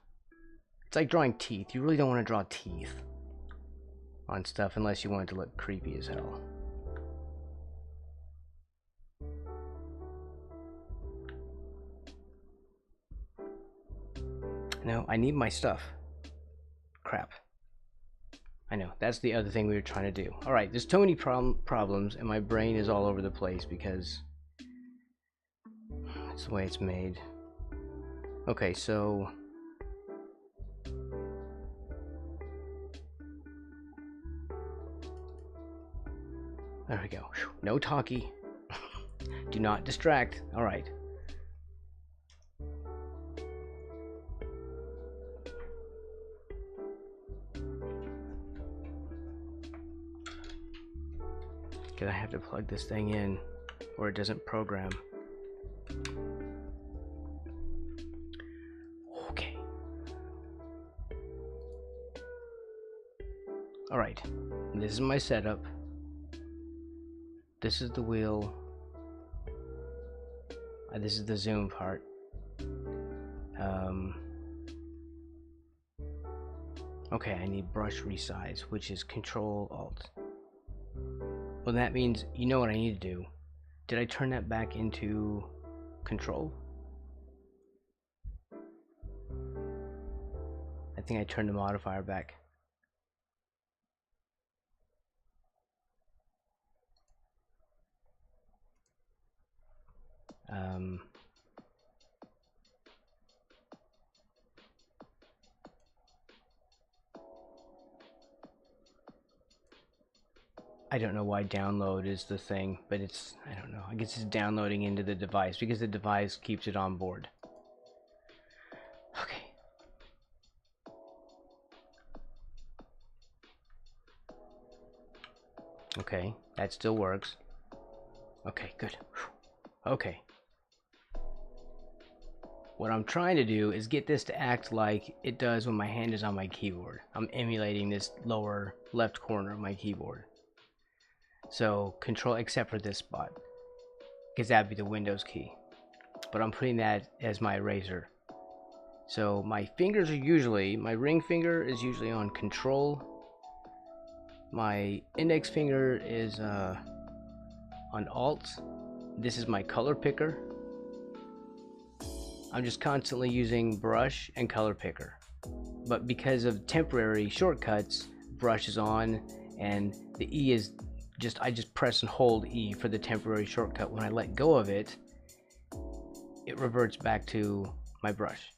It's like drawing teeth. You really don't want to draw teeth on stuff unless you want it to look creepy as hell. No, I need my stuff. Crap. I know, that's the other thing we were trying to do. Alright, there's too many problems, and my brain is all over the place because that's the way it's made. Okay, so there we go. No talkie. Do not distract. Alright. I have to plug this thing in or it doesn't program. Okay. Alright. This is my setup. This is the wheel. This is the zoom part. Okay, I need brush resize, which is Control Alt. Well, that means, you know what I need to do. Did I turn that back into control? I think I turned the modifier back. I don't know why download is the thing, but it's, I don't know, I guess it's downloading into the device because the device keeps it on board. Okay. Okay, that still works. Okay, good. Okay. What I'm trying to do is get this to act like it does when my hand is on my keyboard. I'm emulating this lower left corner of my keyboard. So control, except for this spot, because that'd be the Windows key. But I'm putting that as my eraser. So my fingers are usually, my ring finger is usually on control. My index finger is on alt. This is my color picker. I'm just constantly using brush and color picker. But because of temporary shortcuts, brush is on, and the E is just, I just press and hold E for the temporary shortcut. When I let go of it, it reverts back to my brush.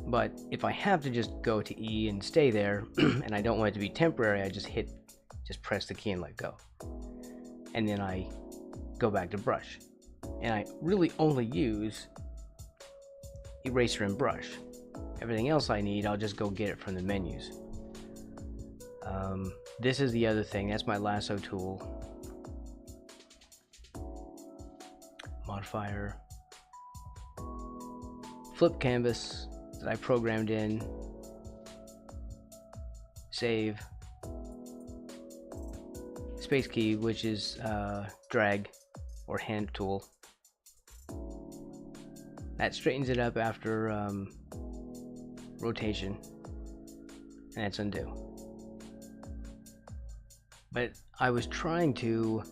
But if I have to just go to E and stay there, and I don't want it to be temporary, I just press the key and let go. And then I go back to brush. And I really only use eraser and brush. Everything else I need, I'll just go get it from the menus. This is the other thing. That's my lasso tool. Modifier. Flip canvas that I programmed in. Save. Space key, which is drag or hand tool. That straightens it up after rotation, and that's undo. But I was trying to,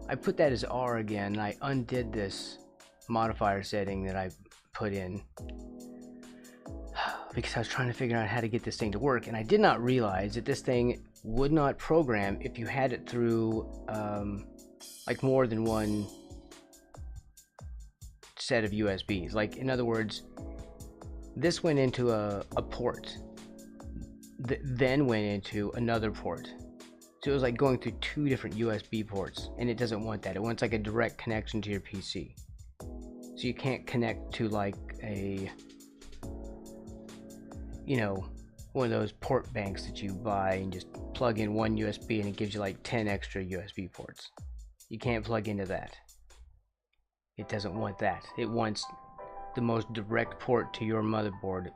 I put that as R again, and I undid this modifier setting that I put in because I was trying to figure out how to get this thing to work, and I did not realize that this thing would not program if you had it through like more than one set of USBs. Like, in other words, this went into a port, then went into another port. So it was like going through two different USB ports, and it doesn't want that. It wants like a direct connection to your PC. So you can't connect to like a, you know, one of those port banks that you buy and just plug in one USB and it gives you like 10 extra USB ports. You can't plug into that. It doesn't want that. It wants the most direct port to your motherboard.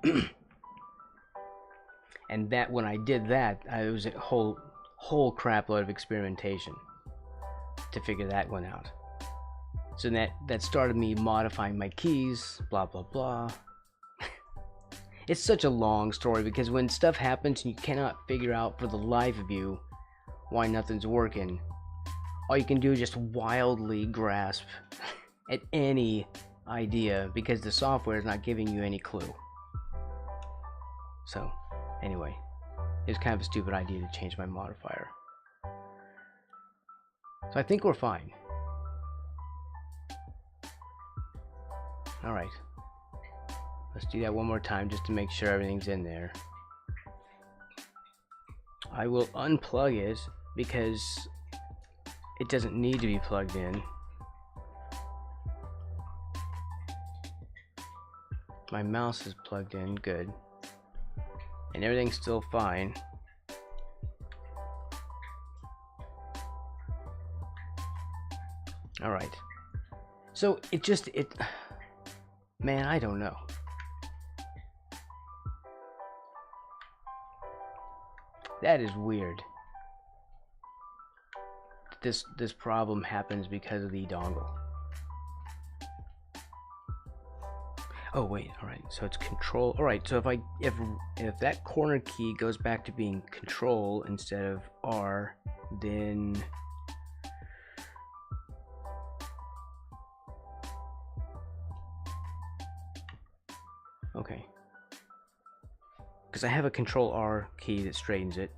And that, when I did that, it was a whole crap load of experimentation to figure that one out. So that started me modifying my keys, blah blah blah. It's such a long story, because when stuff happens and you cannot figure out for the life of you why nothing's working, all you can do is just wildly grasp at any idea, because the software is not giving you any clue. So anyway, it was kind of a stupid idea to change my modifier. So I think we're fine. Alright, let's do that one more time just to make sure everything's in there. I will unplug it because it doesn't need to be plugged in. My mouse is plugged in, good. And everything's still fine. Alright. So man, I don't know. That is weird. This problem happens because of the dongle. Oh wait, alright, so it's control. Alright, so if that corner key goes back to being control instead of R, then okay. Because I have a control R key that straightens it.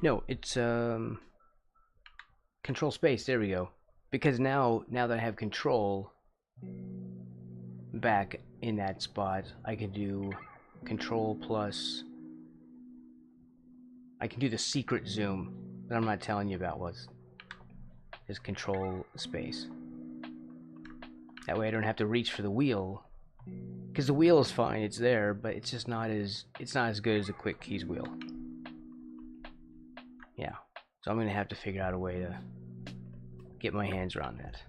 No, it's control space, there we go. Because now that I have control back in that spot, I can do control plus, I can do the secret zoom that I'm not telling you about, is control space. That way I don't have to reach for the wheel, because the wheel is fine, it's there, but it's just not as good as the quick keys wheel. Yeah, so I'm gonna have to figure out a way to get my hands around that.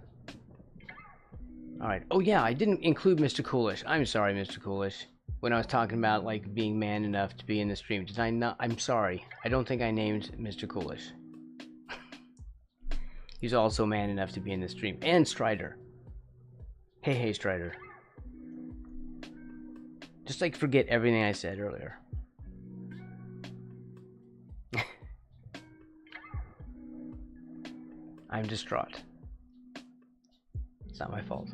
All right. Oh yeah, I didn't include Mr. Coolish. I'm sorry, Mr. Coolish. When I was talking about like being man enough to be in the stream, did I not? I'm sorry. I don't think I named Mr. Coolish. He's also man enough to be in the stream. And Strider. Hey, Strider. Just like forget everything I said earlier. I'm distraught. It's not my fault.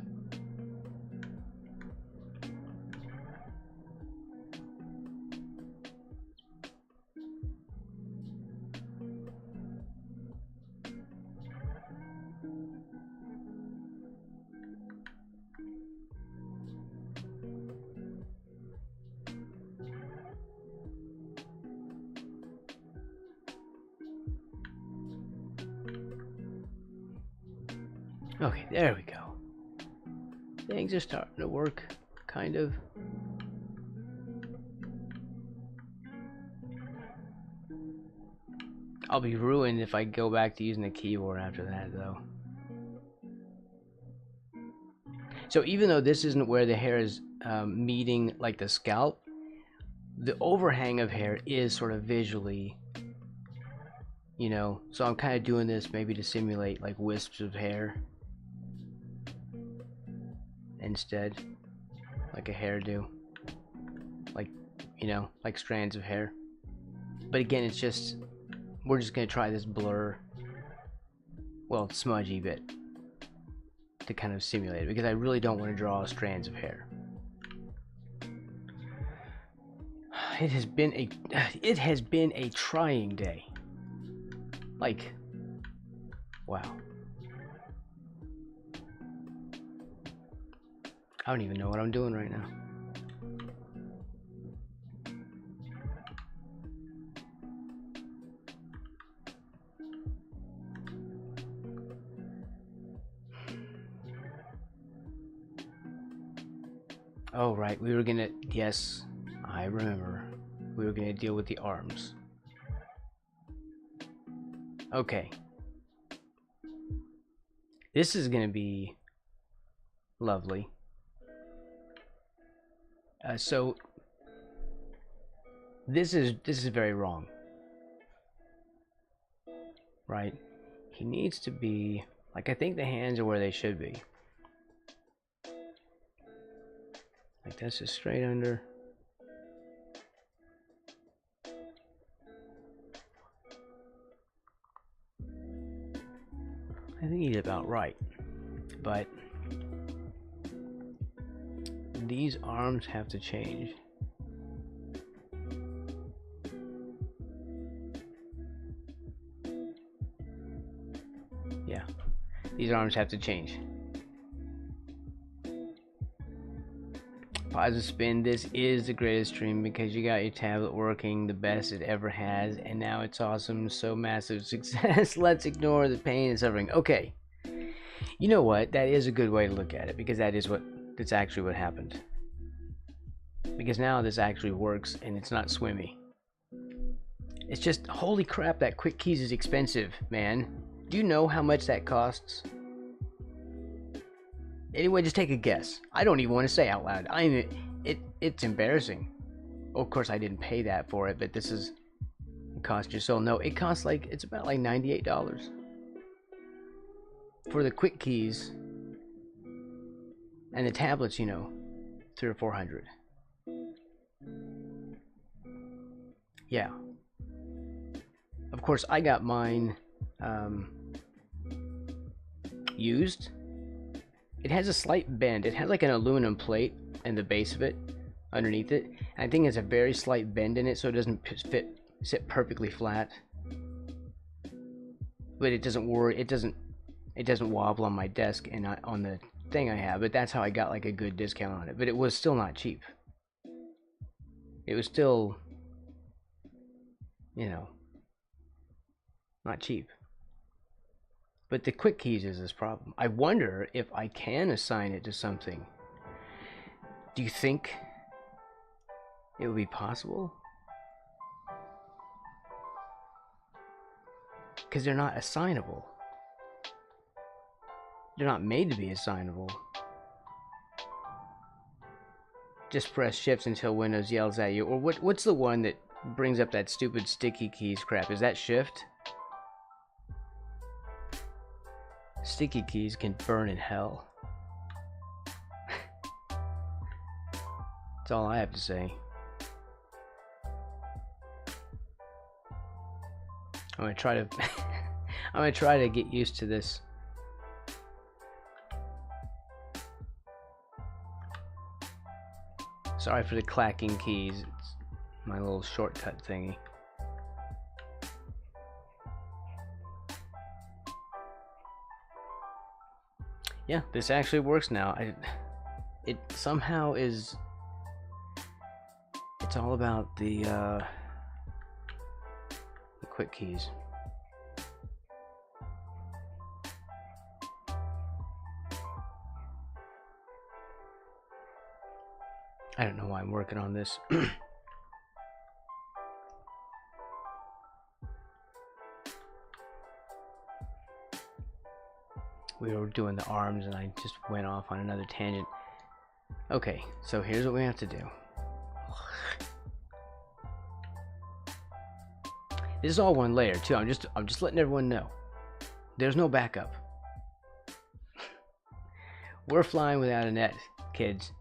Okay, there we go. Things are starting to work, kind of. I'll be ruined if I go back to using the keyboard after that, though. So even though this isn't where the hair is meeting, like, the scalp, the overhang of hair is sort of visually, you know, so I'm kind of doing this maybe to simulate, like, wisps of hair instead, like a hairdo, like, you know, like strands of hair. But again, it's just, we're just gonna try this blur, well, smudgy bit to kind of simulate it, because I really don't want to draw strands of hair. It has been a trying day. Like, wow. I don't even know what I'm doing right now. Oh, right, we were gonna, yes, I remember. We were gonna deal with the arms. Okay. This is gonna be lovely. So this is very wrong, right? He needs to be like, I think the hands are where they should be. Like that's just straight under. I think he's about right, but these arms have to change. Yeah, these arms have to change. Pause and spin. This is the greatest stream because you got your tablet working the best it ever has, and now it's awesome. So massive success. Let's ignore the pain and suffering. Okay, you know what? That is a good way to look at it, because that's actually what happened. Because now this actually works and it's not swimmy. It's just, holy crap, that quick keys is expensive, man. Do you know how much that costs? Anyway, just take a guess. I don't even want to say out loud. It's embarrassing. Oh, of course I didn't pay that for it, but this is, it cost your soul. No, it costs like, it's about like $98 for the quick keys, and the tablets, you know, $300 or $400. Yeah. Of course, I got mine used. It has a slight bend. It has like an aluminum plate in the base of it, underneath it. And I think it's a very slight bend in it, so it doesn't sit perfectly flat. But it doesn't worry. It doesn't wobble on my desk and not on the thing I have. But that's how I got like a good discount on it. But it was still not cheap. It was still, you know, not cheap. But the quick keys is this problem. I wonder if I can assign it to something. Do you think it would be possible? Because they're not assignable. They're not made to be assignable. Just press shift until Windows yells at you. Or what's the one that brings up that stupid sticky keys crap? Is that shift? Sticky keys can burn in hell. That's all I have to say. I'm gonna try to I'm gonna try to get used to this. Sorry for the clacking keys. It's my little shortcut thingy. Yeah, this actually works now. It somehow is. It's all about the quick keys. I don't know why I'm working on this. We were doing the arms and I just went off on another tangent. Okay, so here's what we have to do. This is all one layer too. I'm just letting everyone know. There's no backup. We're flying without a net, kids.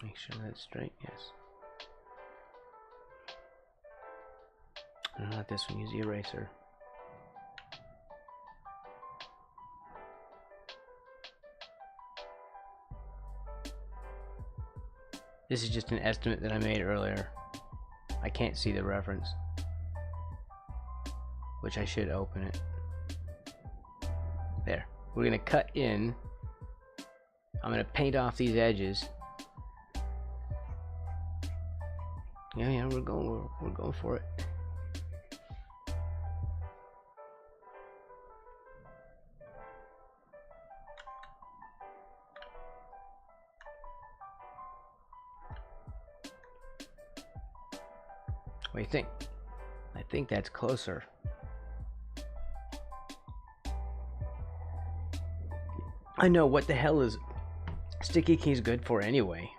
Make sure that's straight, yes. No, not this one, use the eraser. This is just an estimate that I made earlier. I can't see the reference, which I should open it. There. We're gonna cut in. I'm gonna paint off these edges. Yeah, we're going for it. What do you think? I think that's closer. I know, what the hell is sticky keys good for anyway?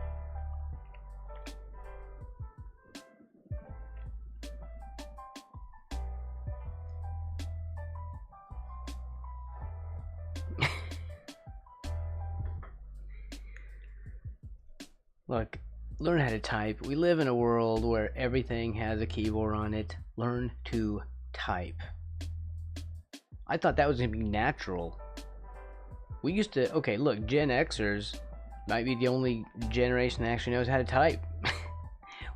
Look, learn how to type. We live in a world where everything has a keyboard on it. Learn to type. I thought that was going to be natural. We used to, okay, look, Gen Xers might be the only generation that actually knows how to type.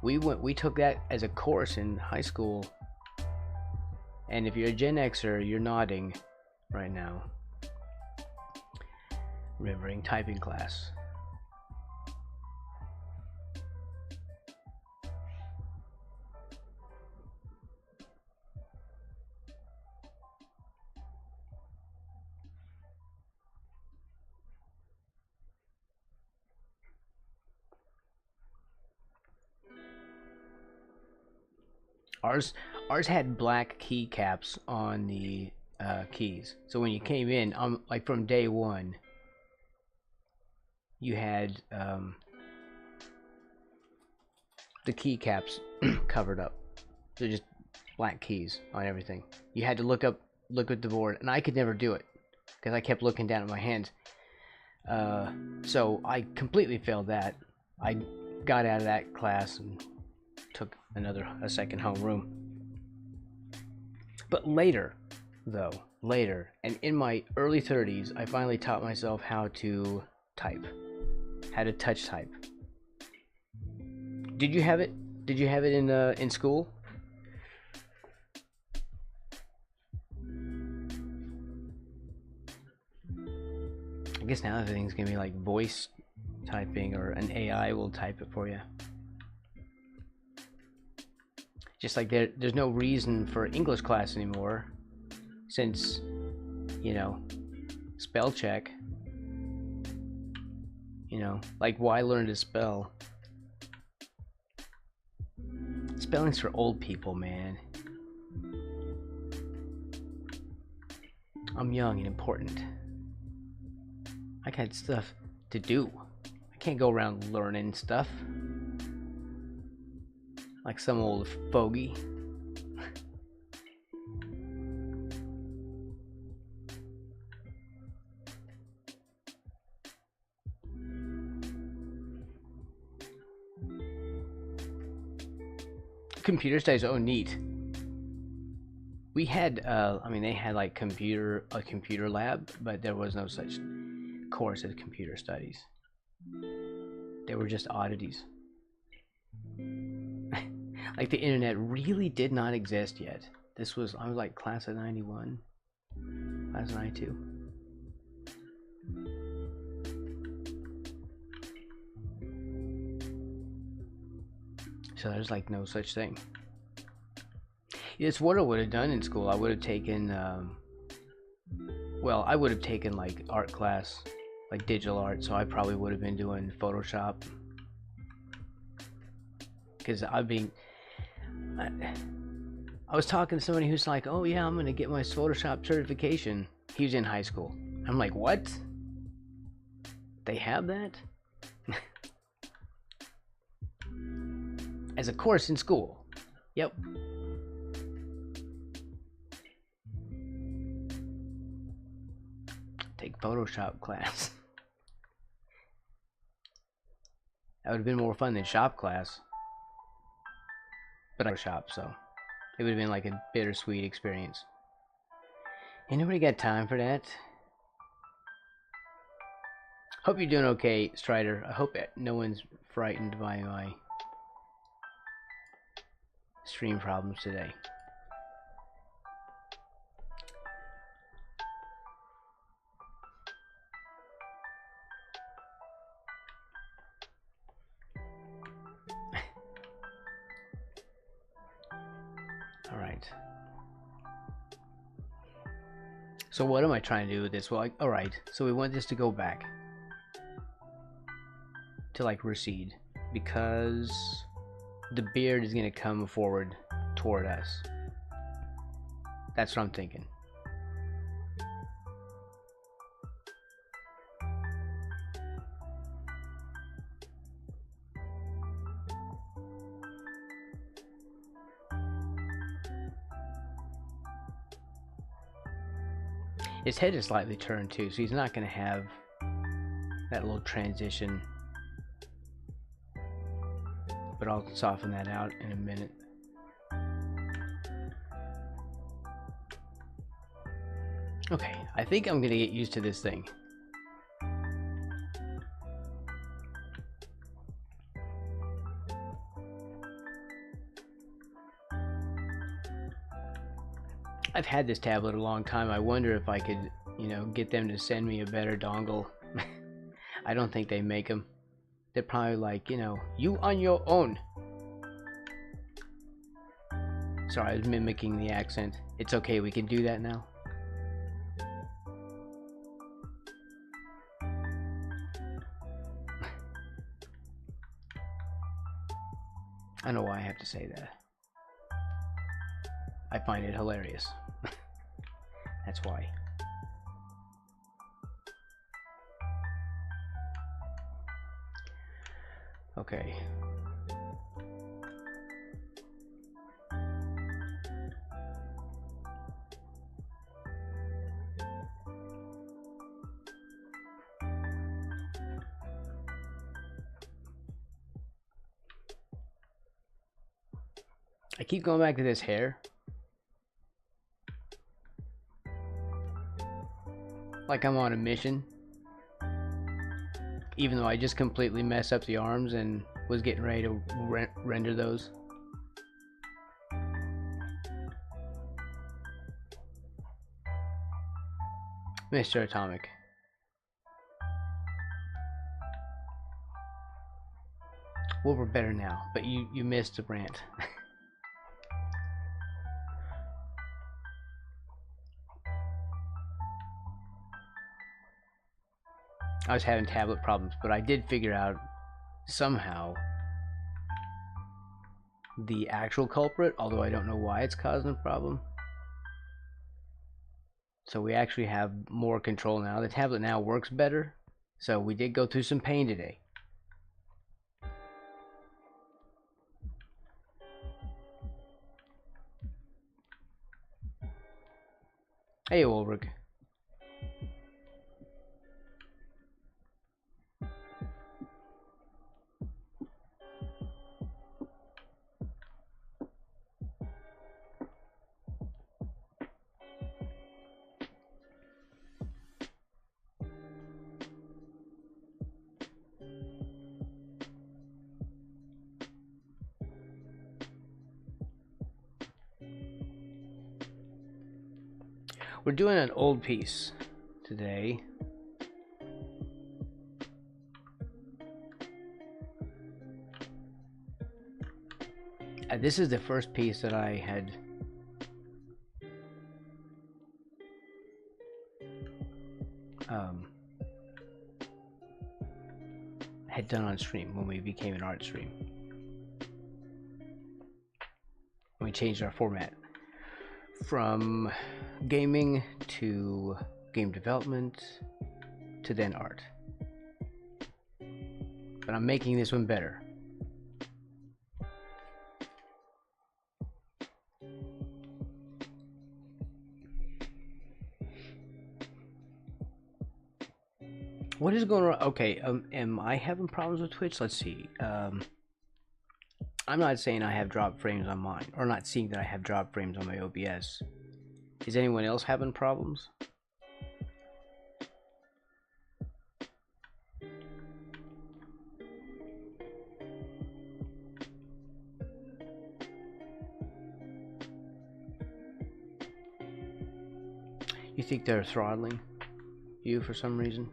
We took that as a course in high school. And if you're a Gen Xer, you're nodding right now. Remembering typing class. Ours had black keycaps on the keys, so when you came in, like from day one, you had the keycaps covered up. They're just black keys on everything. You had to look at the board, and I could never do it because I kept looking down at my hands. So I completely failed that. I got out of that class and took a second homeroom. But later, and in my early 30s, I finally taught myself how to type, how to touch type. Did you have it? Did you have it in school? I guess now everything's gonna be like voice typing, or an AI will type it for you. Just like there's no reason for English class anymore, since, you know, spell check. You know, like, why learn to spell? Spelling's for old people, man. I'm young and important. I got stuff to do. I can't go around learning stuff like some old fogey. Computer studies, oh neat. We had, I mean, they had like a computer lab, but there was no such course as computer studies. They were just oddities. Like, the internet really did not exist yet. I was like class of 91, class of 92. So there's like no such thing. It's what I would have done in school. I would have taken, well, I would have taken like art class, like digital art. So I probably would have been doing Photoshop. Because I was talking to somebody who's like, oh yeah, I'm gonna get my Photoshop certification. He was in high school. I'm like, what? They have that? As a course in school. Yep. Take Photoshop class. That would have been more fun than shop class. But I shop, so it would have been like a bittersweet experience. Anybody got time for that? Hope you're doing okay, Strider. I hope no one's frightened by my stream problems today. All right. So what am I trying to do with this? Well, all right. So we want this to go back to like recede, because the beard is going to come forward toward us. That's what I'm thinking. His head is slightly turned too, so he's not going to have that little transition. But I'll soften that out in a minute. Okay, I think I'm going to get used to this thing. I've had this tablet a long time. I wonder if I could, you know, get them to send me a better dongle. I don't think they make them. They're probably like, you know, you on your own. Sorry, I was mimicking the accent. It's okay, we can do that now. I don't know why I have to say that. I find it hilarious. That's why. Okay. I keep going back to this hair. Like I'm on a mission. Even though I just completely messed up the arms and was getting ready to render those. Mr. Atomic. Well, we're better now, but you missed the rant. I was having tablet problems, but I did figure out somehow the actual culprit, although I don't know why it's causing a problem. So we actually have more control now. The tablet now works better. So we did go through some pain today. Hey, Ulrich. We're doing an old piece today. This is the first piece that I had done on stream when we became an art stream. We changed our format from gaming to game development to then art. But I'm making this one better. What is going on? Okay, am I having problems with Twitch? Let's see. I'm not saying I have drop frames on mine, or not seeing that I have drop frames on my OBS. Is anyone else having problems? You think they're throttling you for some reason?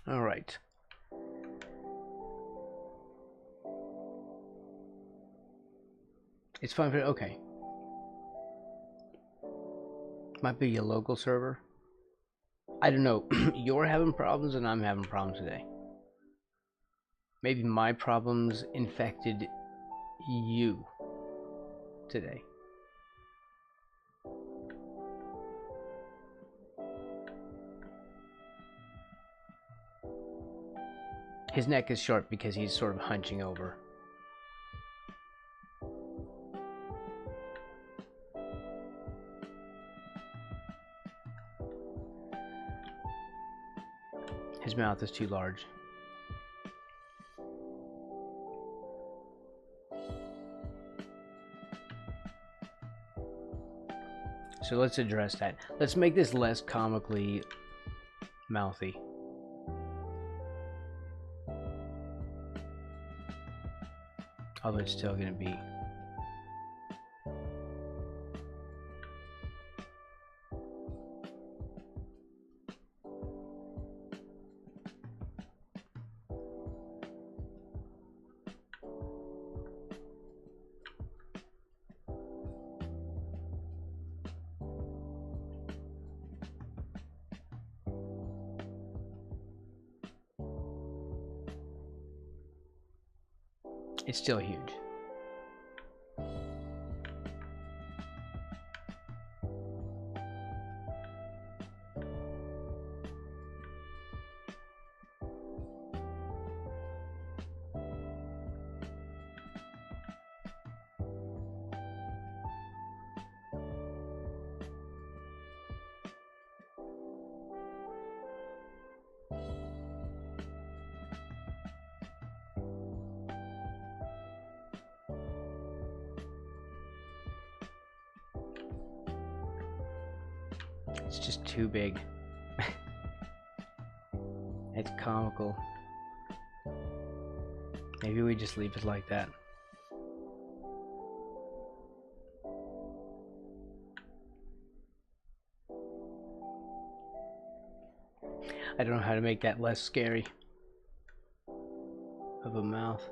All right. It's fine for okay. Might be a local server. I don't know. You're having problems and I'm having problems today. Maybe my problems infected you today. His neck is short because he's sort of hunching over. His mouth is too large. So let's address that. Let's make this less comically mouthy. Although it's still gonna be. It's still huge. It's just too big. It's comical. Maybe we just leave it like that. I don't know how to make that less scary of a mouth.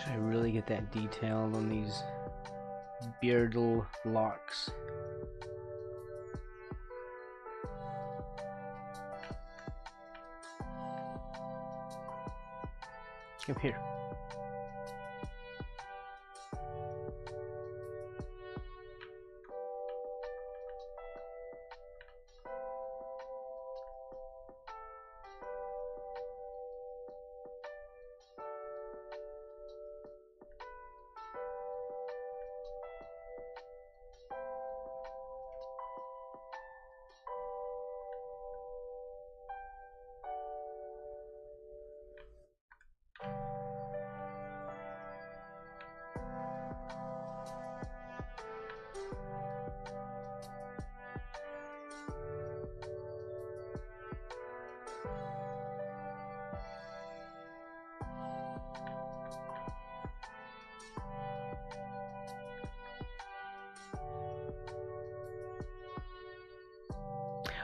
Should I really get that detailed on these beardal locks? Come here.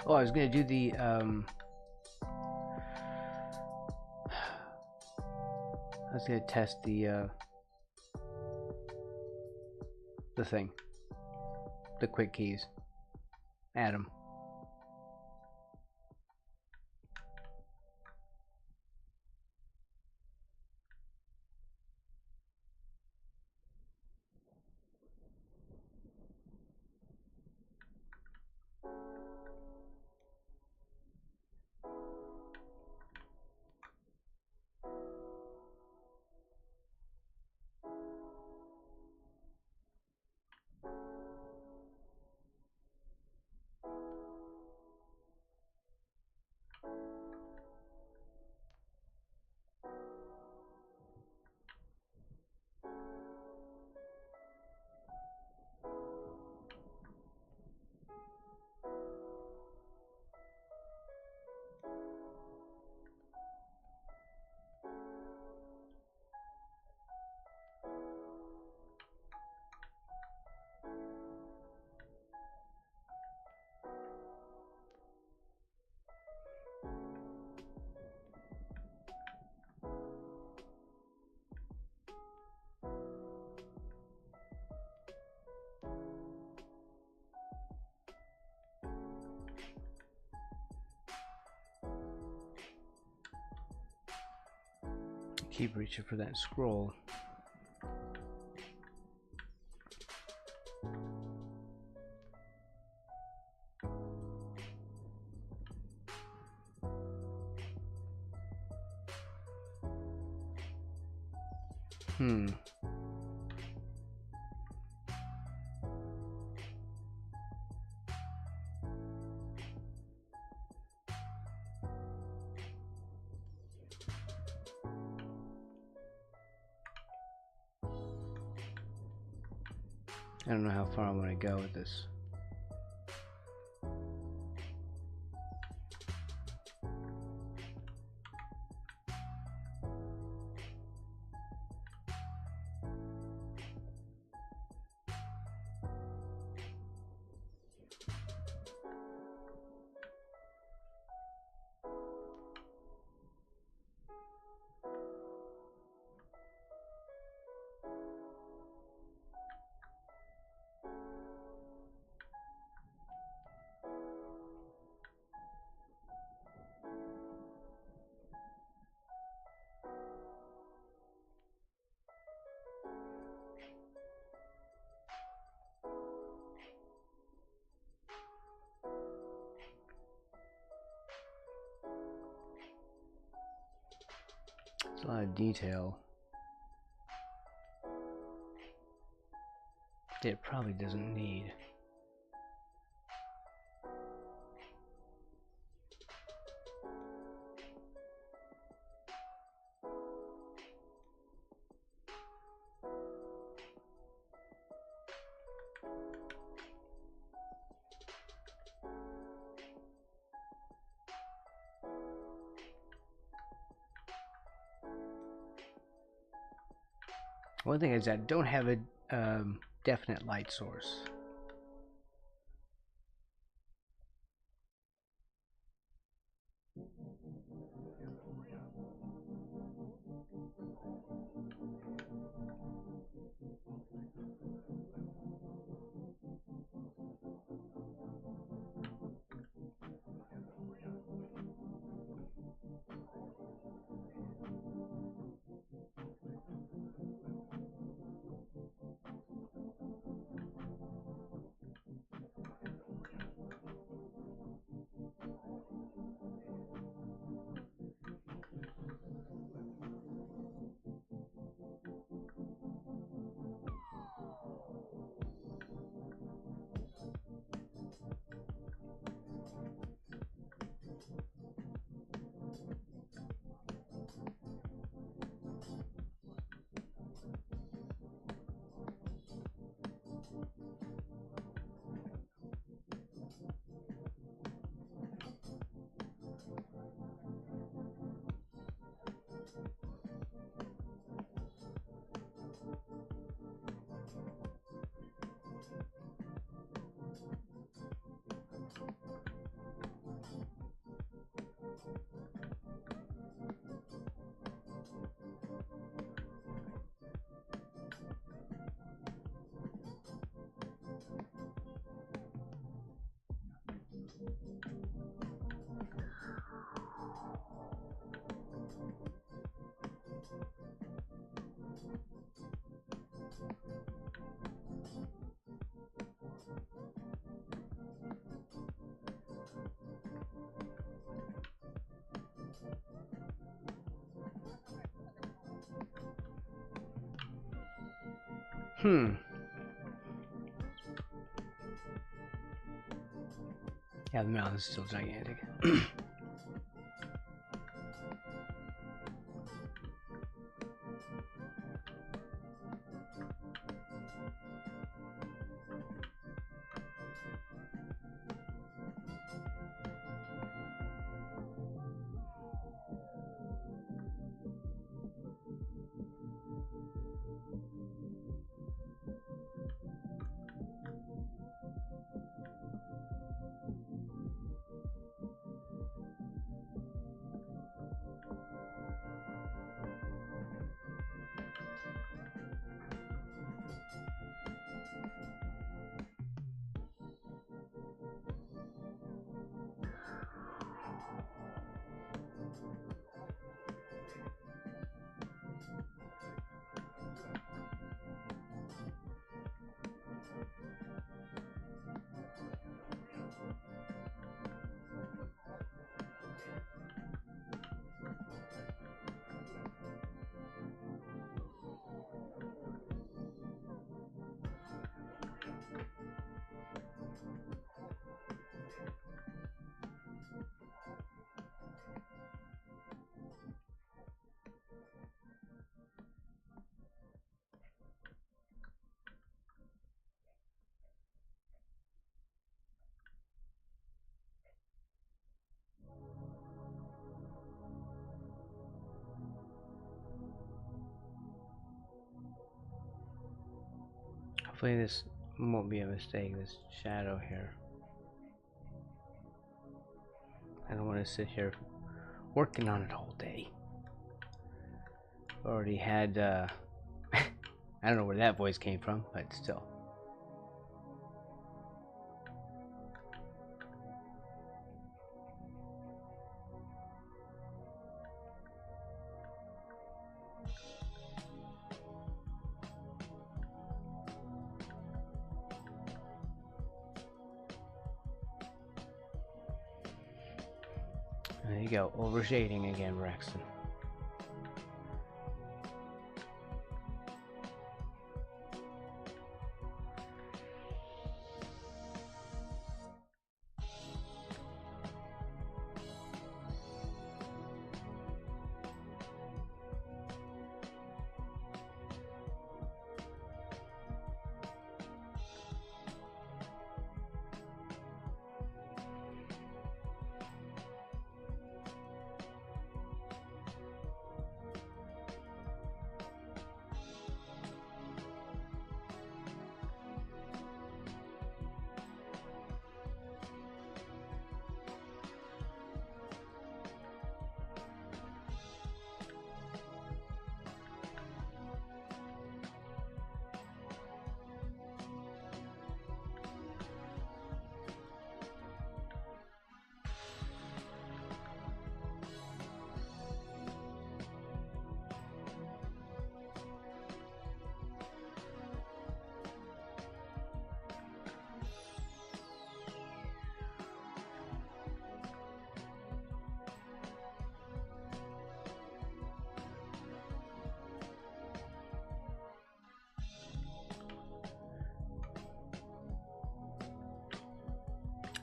Oh, I was gonna do the I was gonna test the thing, the quick keys. Adam. Keep reaching for that scroll. I don't know how far I want to go with this. It's a lot of detail that it probably doesn't need. One thing is that I don't have a definite light source. Yeah, the mouth is still gigantic. Hopefully this won't be a mistake, this shadow here. I don't want to sit here working on it all day. Already had, I don't know where that voice came from, but still. There you go, over shading again, Braxton.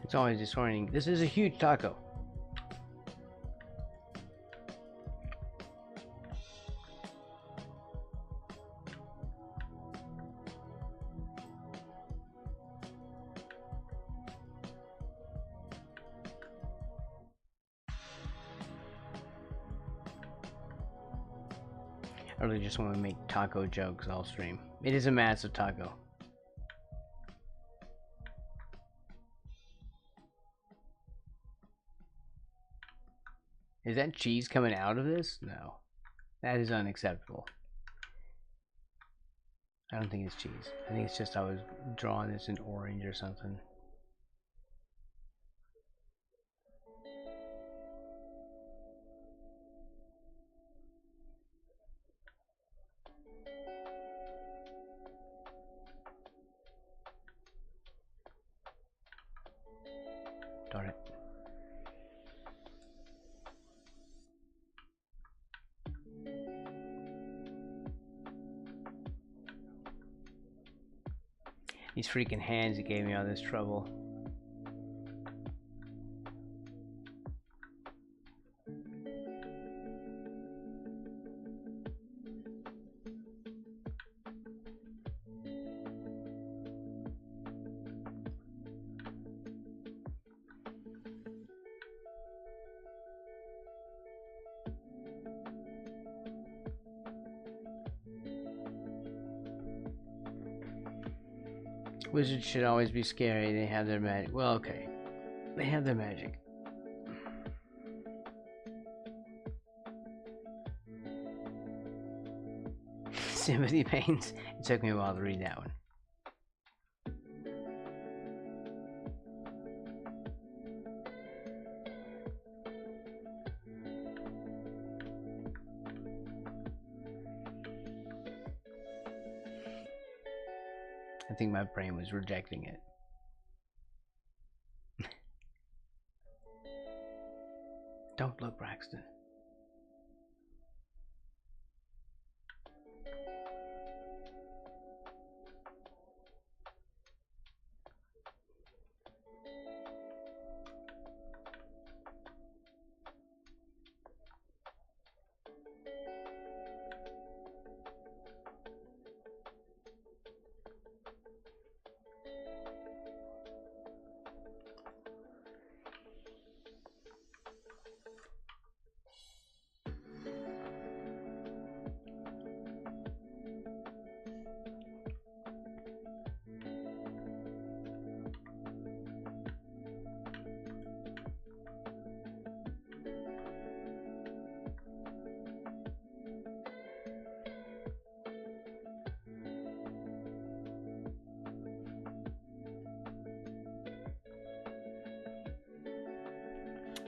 It's always disorienting. This is a huge taco. I really just want to make taco jokes all stream. It is a massive taco. Is that cheese coming out of this? No. That is unacceptable. I don't think it's cheese. I think it's just I was drawing this in orange or something. Darn it. These freaking hands that gave me all this trouble. Wizards should always be scary. They have their magic. Well, okay. They have their magic. Sympathy pains. It took me a while to read that one. I think my brain was rejecting it. Don't look, Braxton.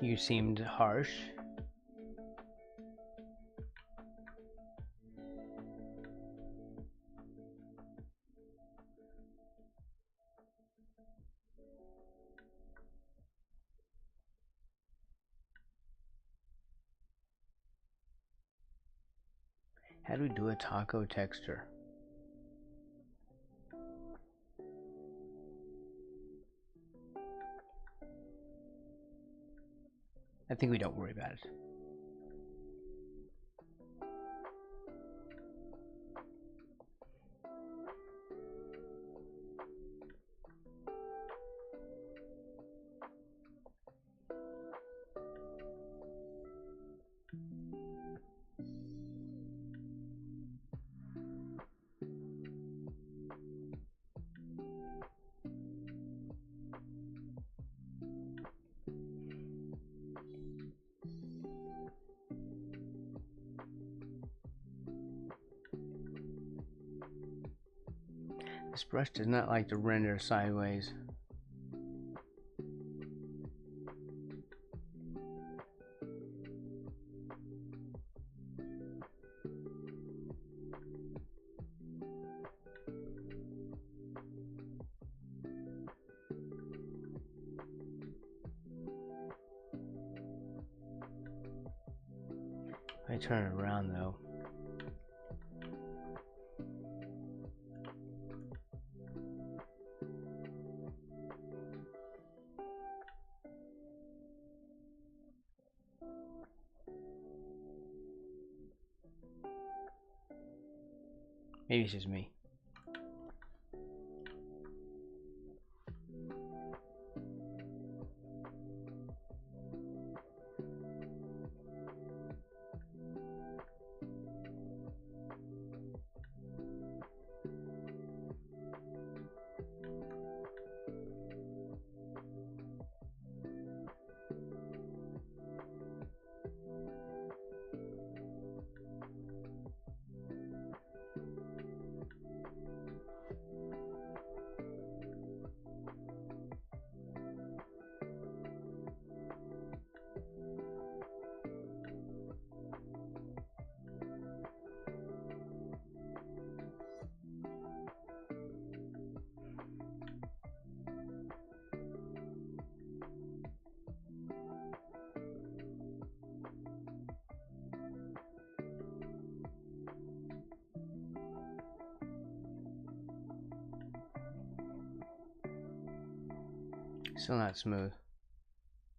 You seemed harsh. How do we do a taco texture? I think we don't worry about it. This brush does not like to render sideways. I turn it around though. Maybe it's just me. Still not smooth.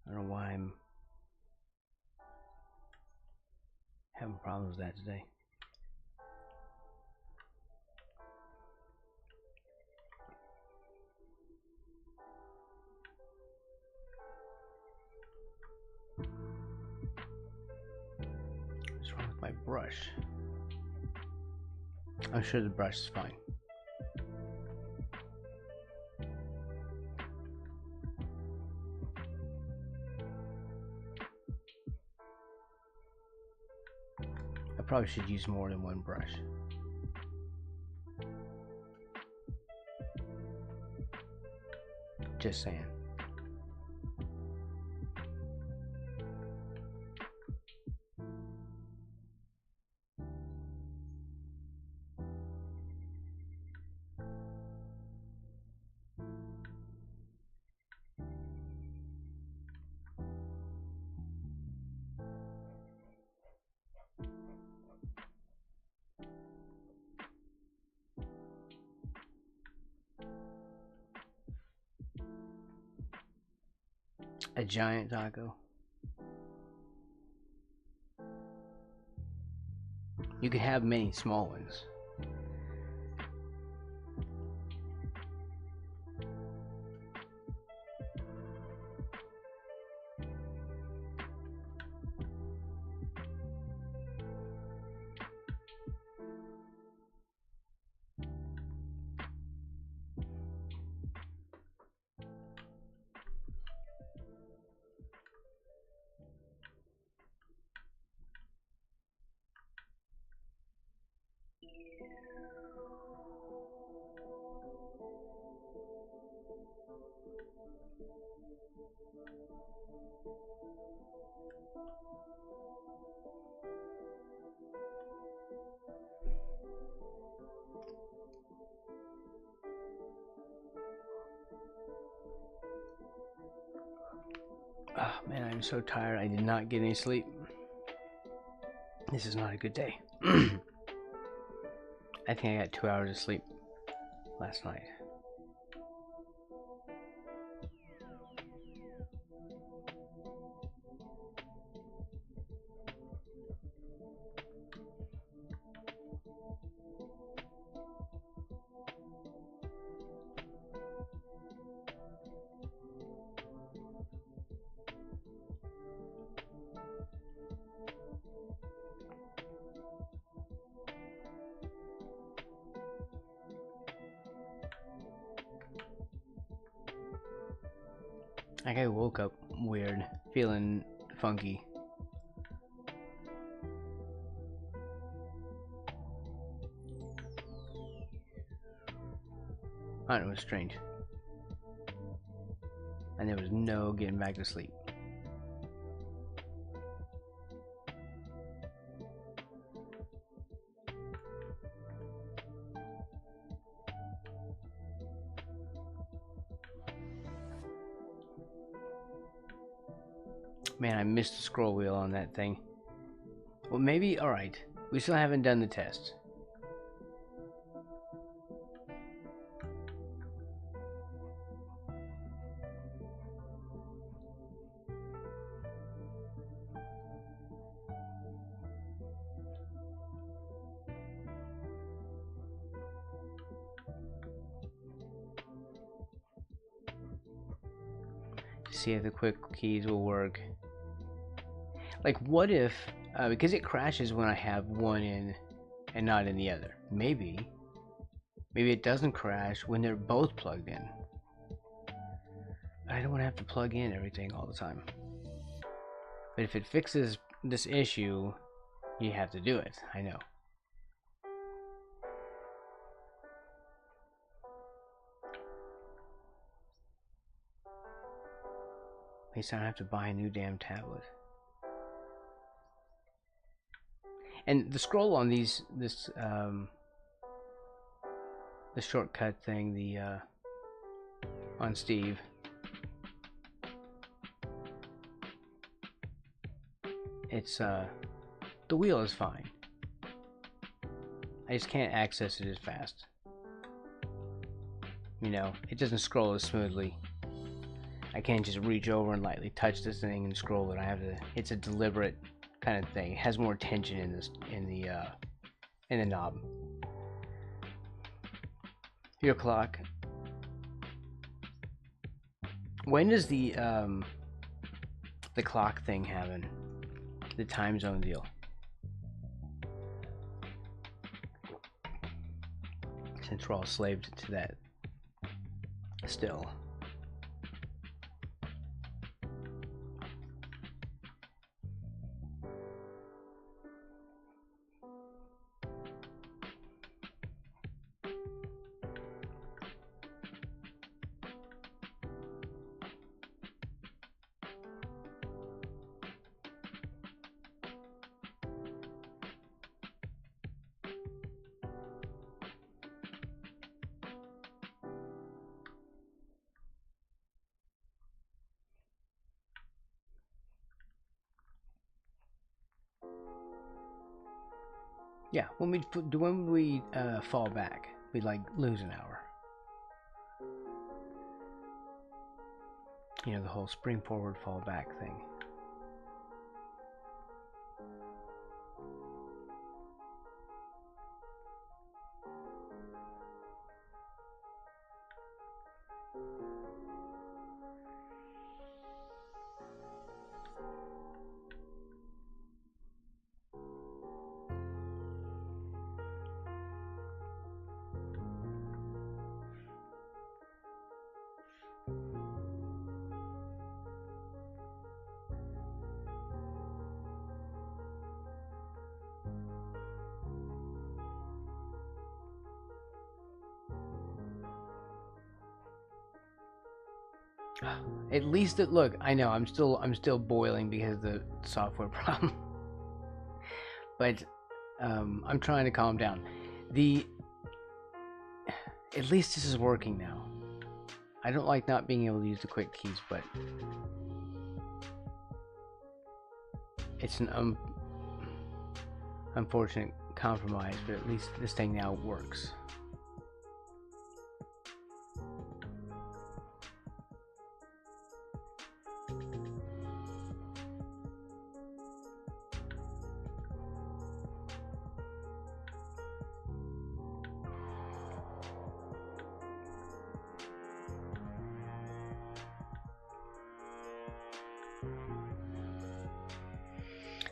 I don't know why I'm having problems with that today. What's wrong with my brush? I'm sure the brush is fine. I probably should use more than one brush. Just saying. A giant taco. You can have many small ones. Oh man, I'm so tired. I did not get any sleep. This is not a good day. I think I got 2 hours of sleep last night. Like I woke up weird, feeling funky. I don't know, it was strange. And there was no getting back to sleep. Man, I missed the scroll wheel on that thing. Well, maybe, alright. We still haven't done the test. See if the quick keys will work. Like, what if, because it crashes when I have one in and not in the other. Maybe it doesn't crash when they're both plugged in. I don't want to have to plug in everything all the time. But if it fixes this issue, you have to do it. I know. At least I don't have to buy a new damn tablet. And the scroll on the shortcut thing, on Steve, it's the wheel is fine. I just can't access it as fast. You know, it doesn't scroll as smoothly. I can't just reach over and lightly touch this thing and scroll it. I have to. It's a deliberate kind of thing. It has more tension in this in the knob. Your clock. When does the clock thing happen? The time zone deal. Since we're all slaved to that still. Yeah, when we fall back, we like lose an hour. You know, the whole spring forward, fall back thing. At least it look. I know I'm still boiling because of the software problem, but I'm trying to calm down. At least this is working now. I don't like not being able to use the quick keys, but it's an unfortunate compromise. But at least this thing now works.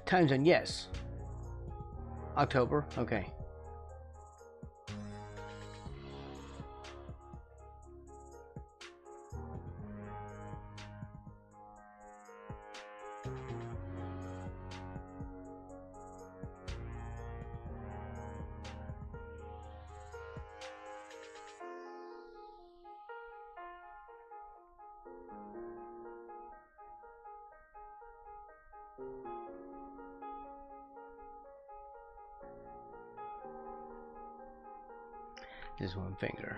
Time zone, yes. October, okay. Just one finger.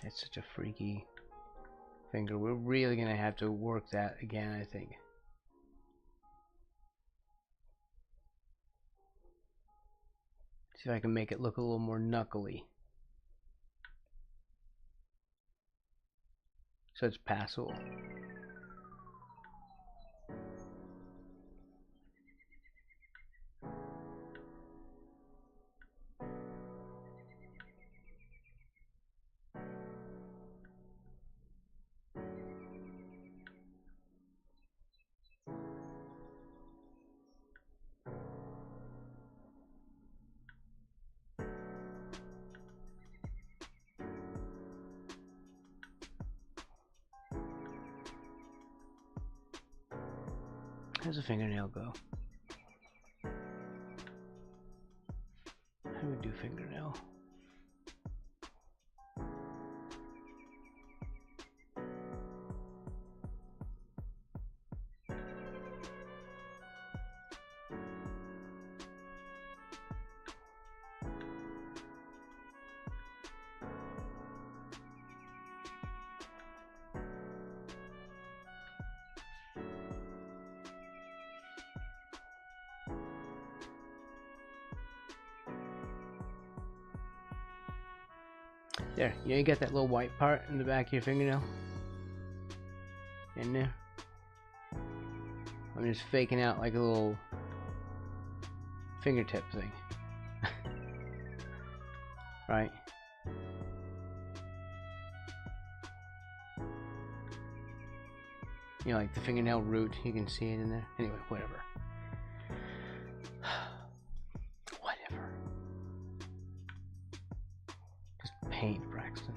It's such a freaky finger. We're really gonna have to work that again, I think. See if I can make it look a little more knuckly, so it's passable. How's a fingernail go? How do we do fingernail? There, you get that little white part in the back of your fingernail? In there? I'm just faking out like a little fingertip thing. Right? You know, like the fingernail root, you can see it in there. Anyway, whatever. Whatever. Just paint, Braxton.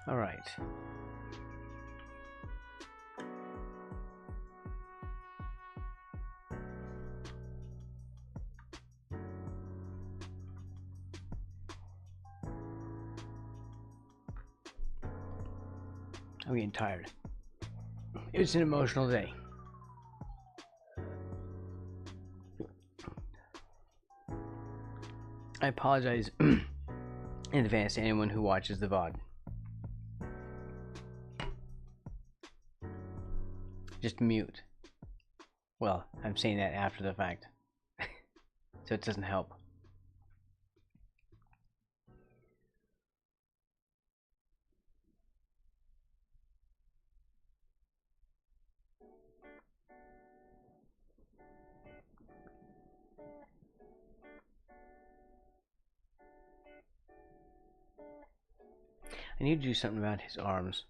All right. I'm getting tired. It was an emotional day. I apologize in advance to anyone who watches the VOD. just mute. Well, I'm saying that after the fact, so it doesn't help. I need to do something about his arms.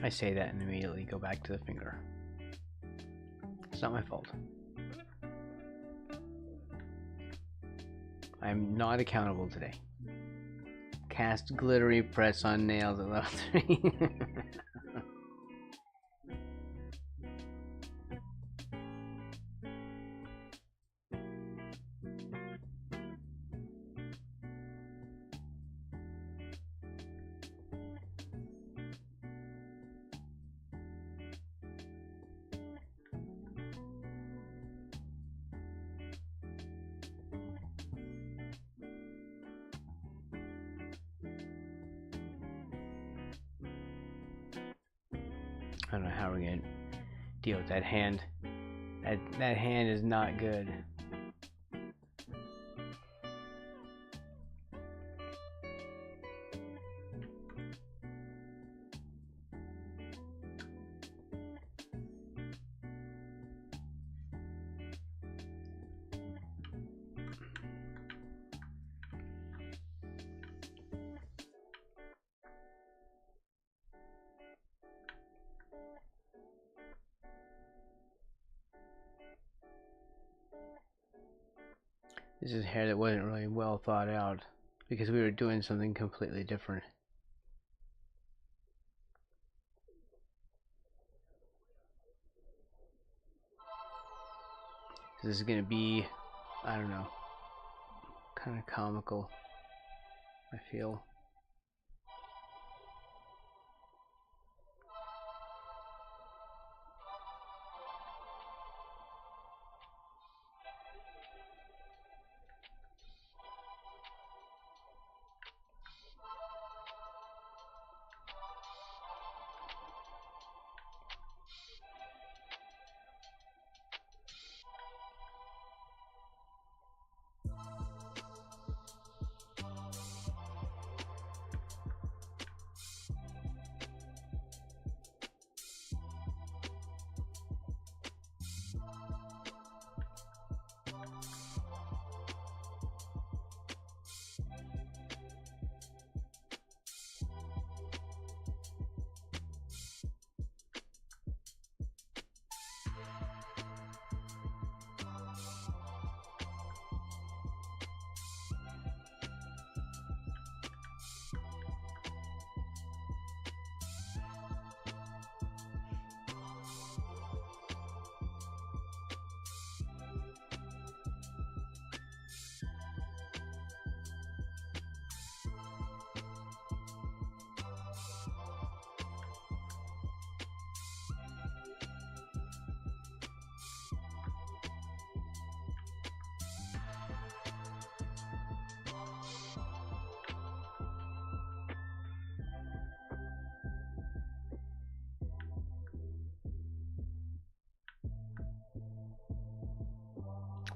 I say that and immediately go back to the finger. It's not my fault. I'm not accountable today. Cast glittery press on nails at level 3. I don't know how we're gonna deal with that hand. That hand is not good. This is hair that wasn't really well thought out because we were doing something completely different. This is gonna be, I don't know, kind of comical, I feel.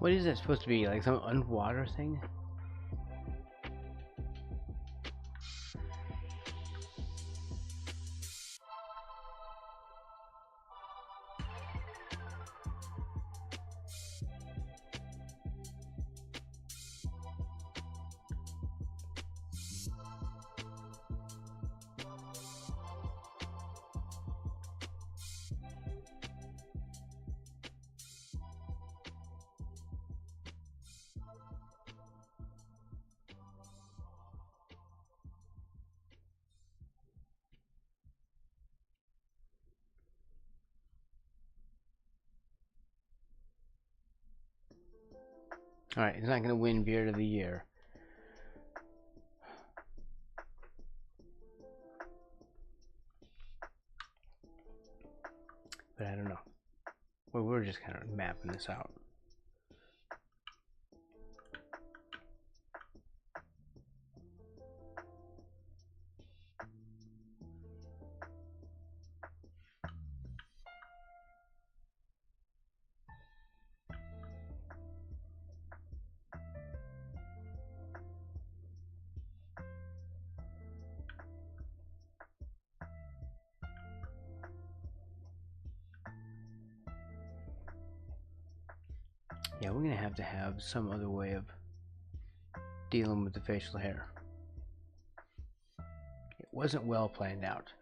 What is that supposed to be? Like some underwater thing? Alright, he's not going to win Beard of the Year. I don't know. Well, we're just kind of mapping this out. Yeah, we're gonna have to have some other way of dealing with the facial hair. It wasn't well planned out.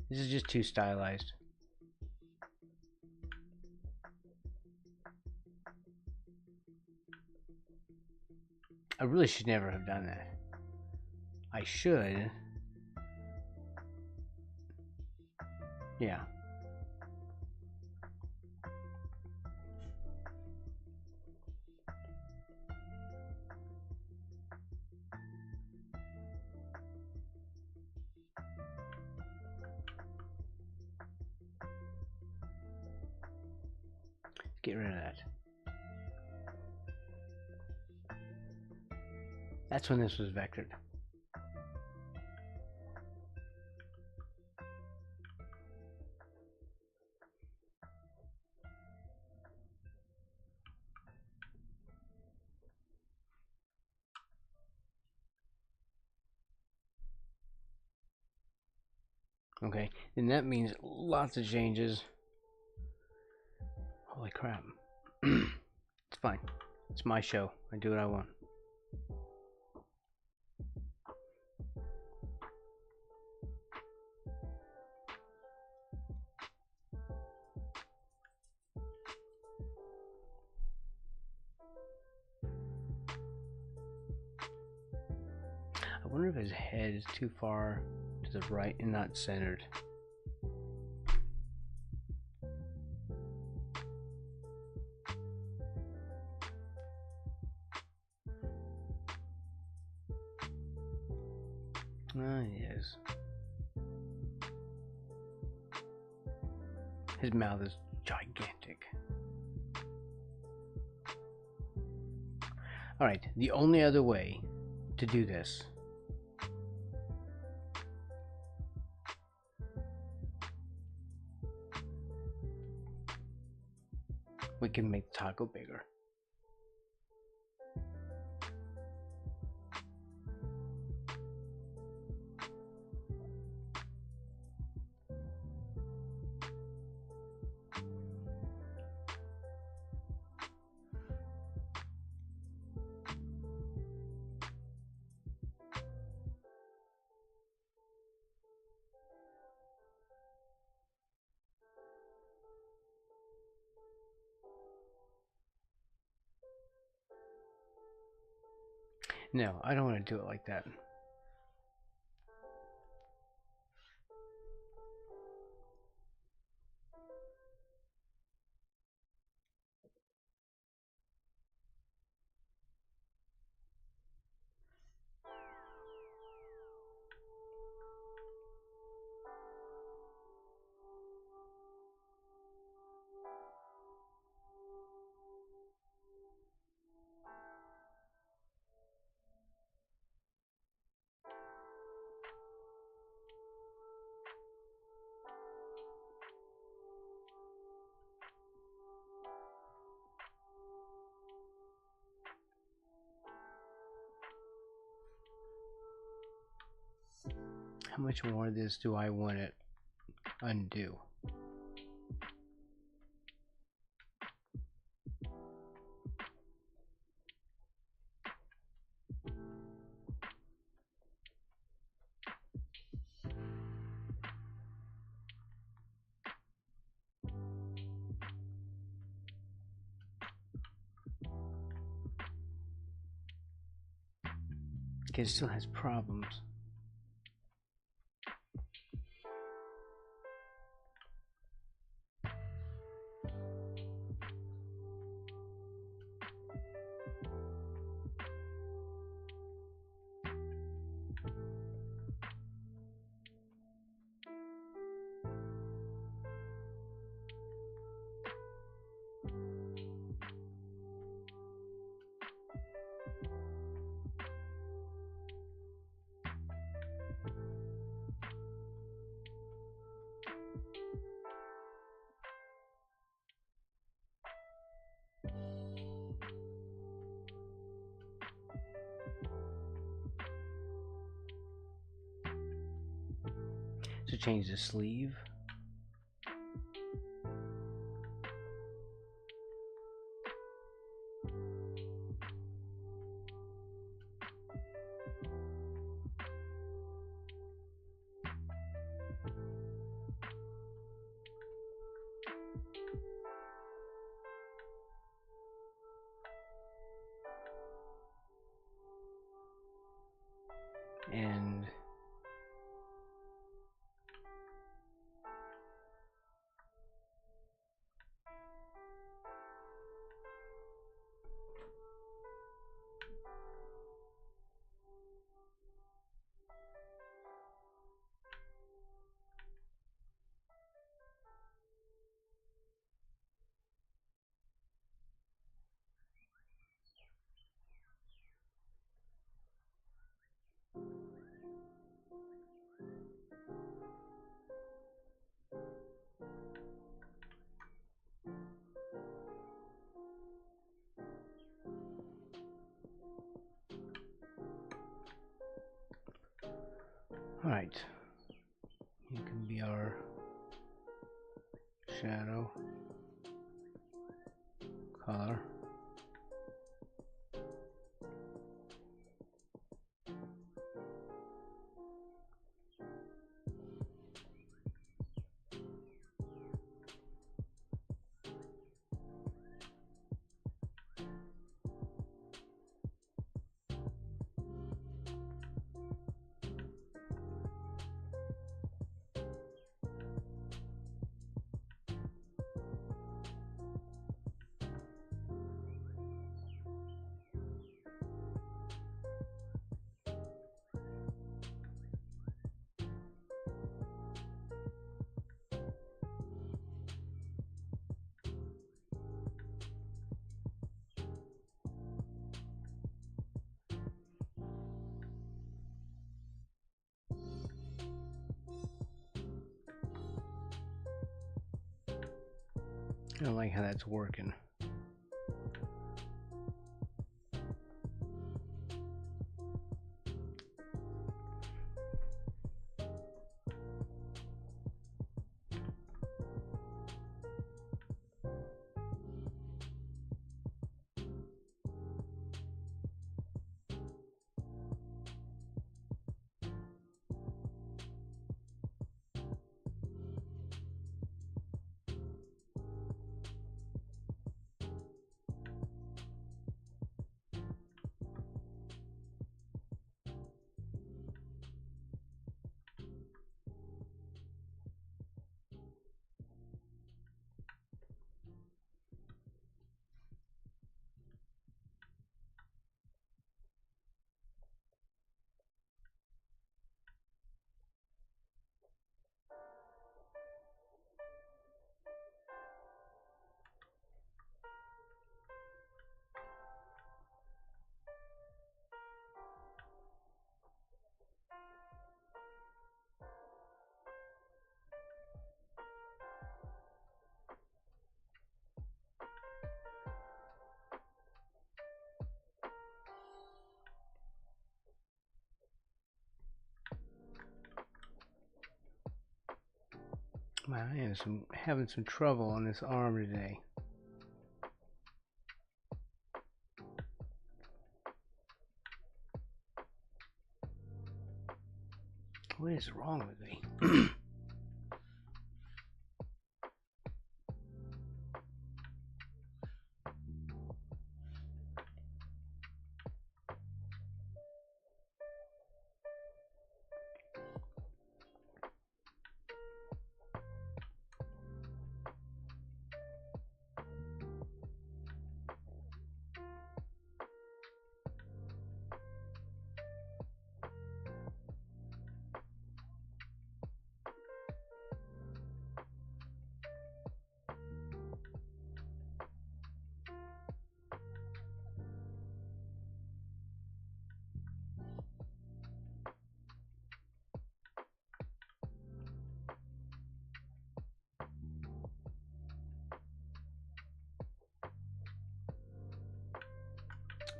This is just too stylized. I really should never have done that. I should. Yeah. Get rid of that. That's when this was vectored. Okay, and that means lots of changes. Holy crap. It's fine. It's my show. I do what I want. I wonder if his head is too far to the right and not centered. Ah, yes. His mouth is gigantic. Alright, the only other way to do this we can make the taco bigger. No, I don't want to do it like that. How much more of this do I want to undo? Because it still has problems. To change the sleeve. And alright, here can be our shadow color. I don't like how that's working. Man, I am having some trouble on this arm today. What is wrong with me?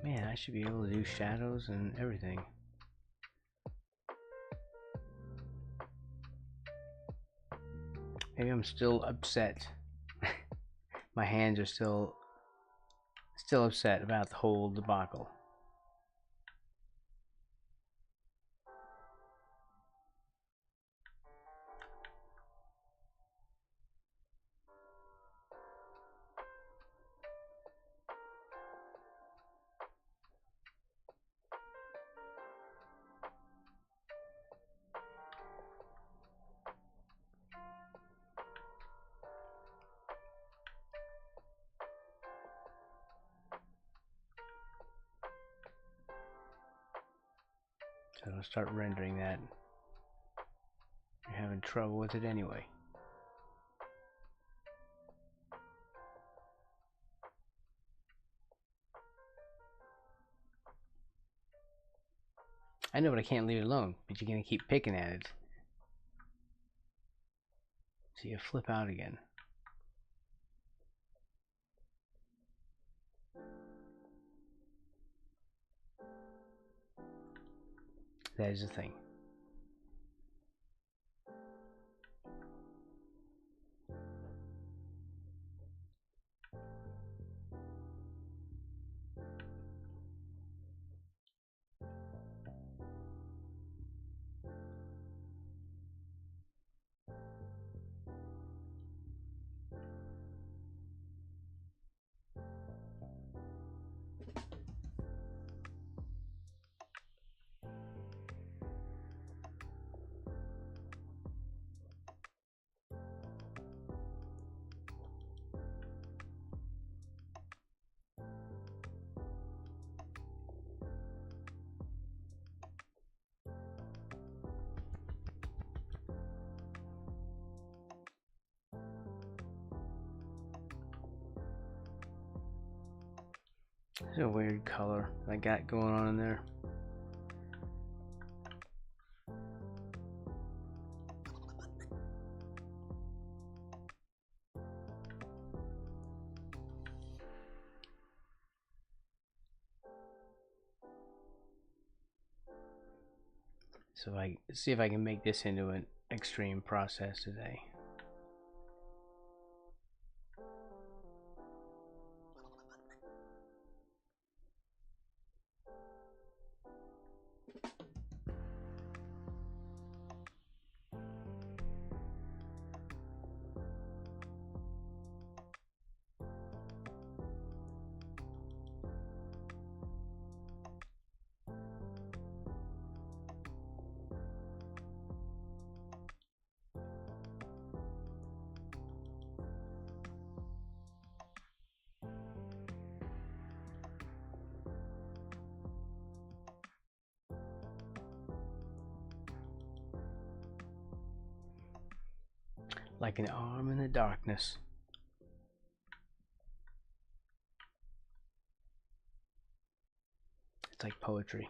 Man, I should be able to do shadows and everything. Maybe I'm still upset. My hands are still upset about the whole debacle. So I'll start rendering that. You're having trouble with it anyway. I know, but I can't leave it alone. But you're gonna keep picking at it. So you flip out again. That is the thing. There's a weird color I got going on in there. So I see if I can make this into an extreme process today. Like an arm in the darkness. It's like poetry.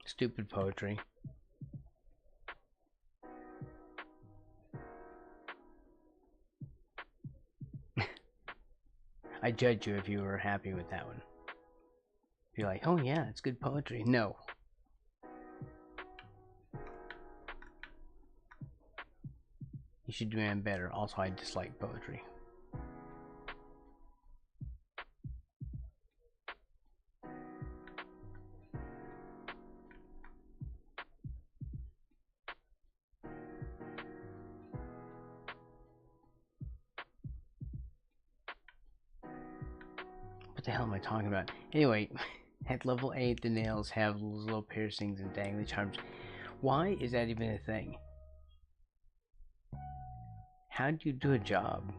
Stupid poetry. I'd judge you if you were happy with that one. You're like, oh yeah, it's good poetry. No. You should demand better. Also, I dislike poetry. What the hell am I talking about? Anyway, at level 8, the nails have little piercings and dangly charms. Why is that even a thing? How do you do a job?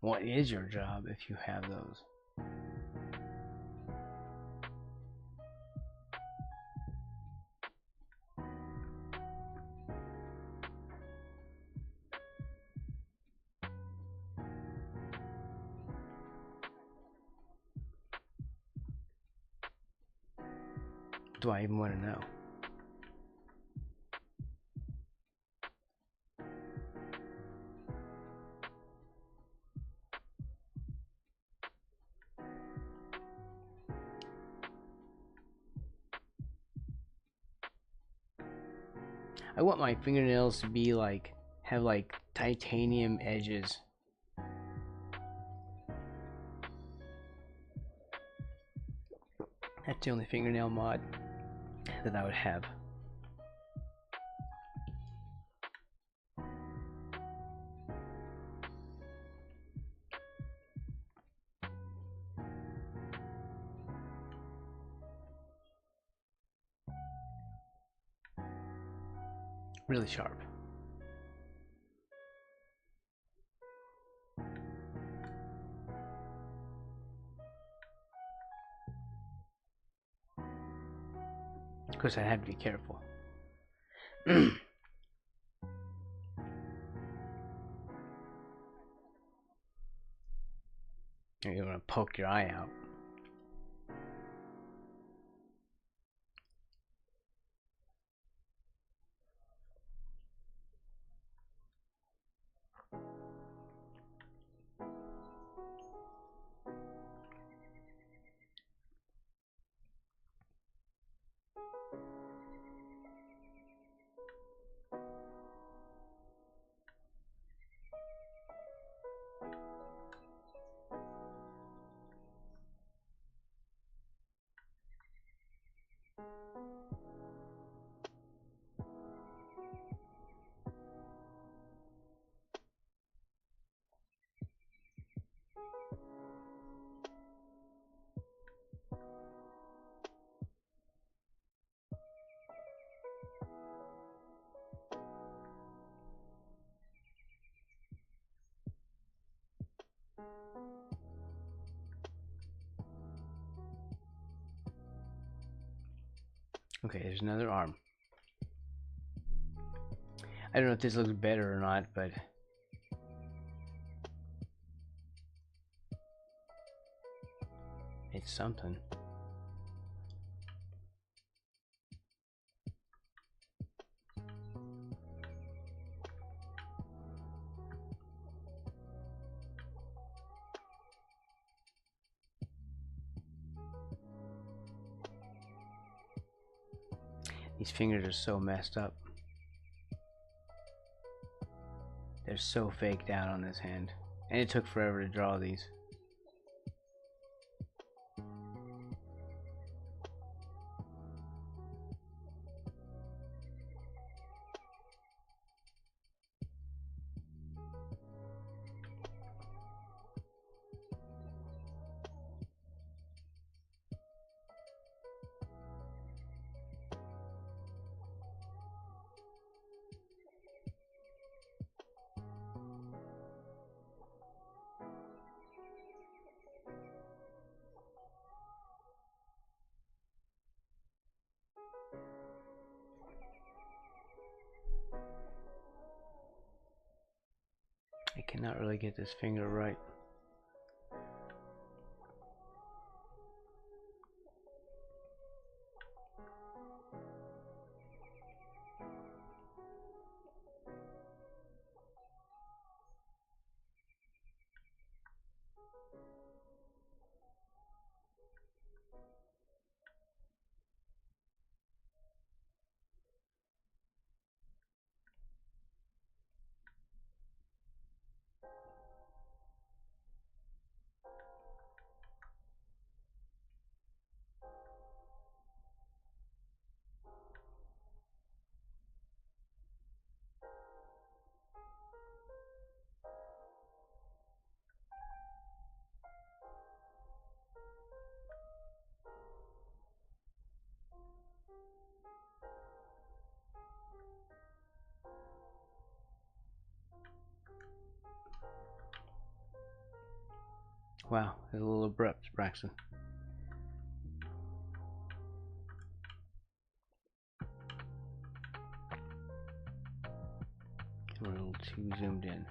What is your job if you have those? Do I even want to know? I want my fingernails to be like, have like titanium edges. That's the only fingernail mod that I would have. Really sharp. Of course, I have to be careful. You're gonna poke your eye out. Okay, there's another arm. I don't know if this looks better or not, but it's something. These fingers are so messed up. They're so faked out on this hand. And it took forever to draw these. I cannot really get this finger right. Wow, it's a little abrupt, Braxton. We're a little too zoomed in.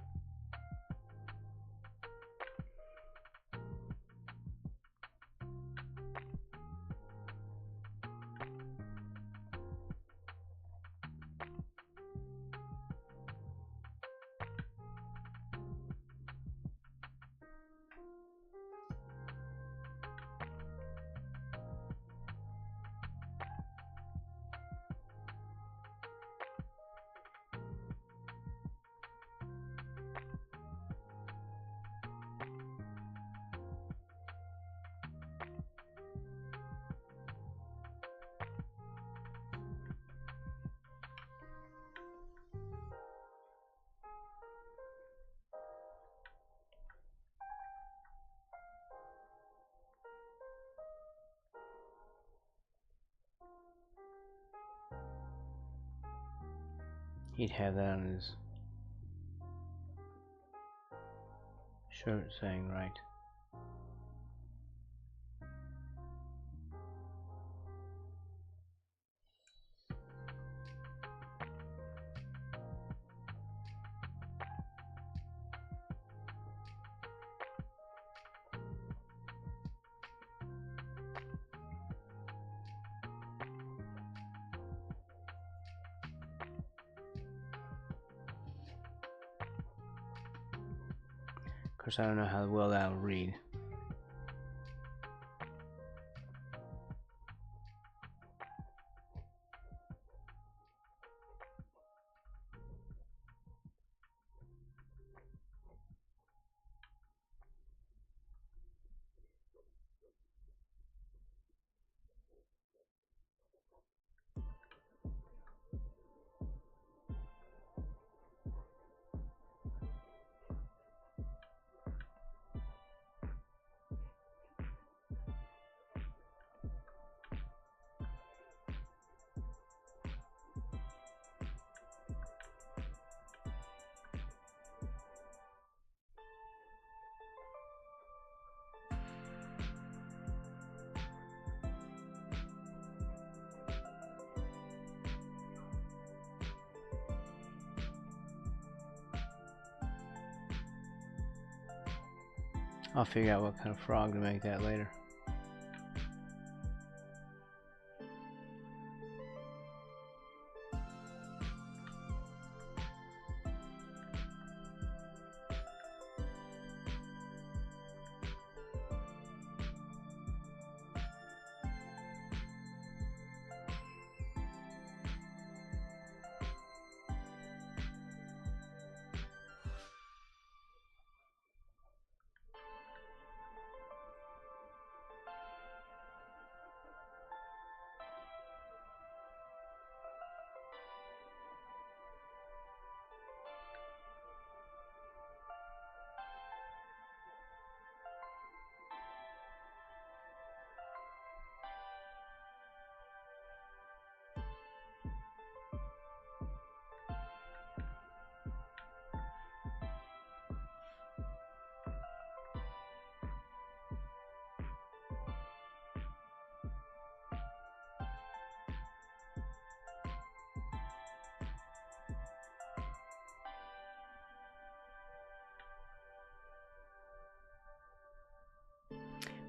He'd have that on his shirt saying right. Of course, I don't know how well that'll read. I'll figure out what kind of frog to make that later.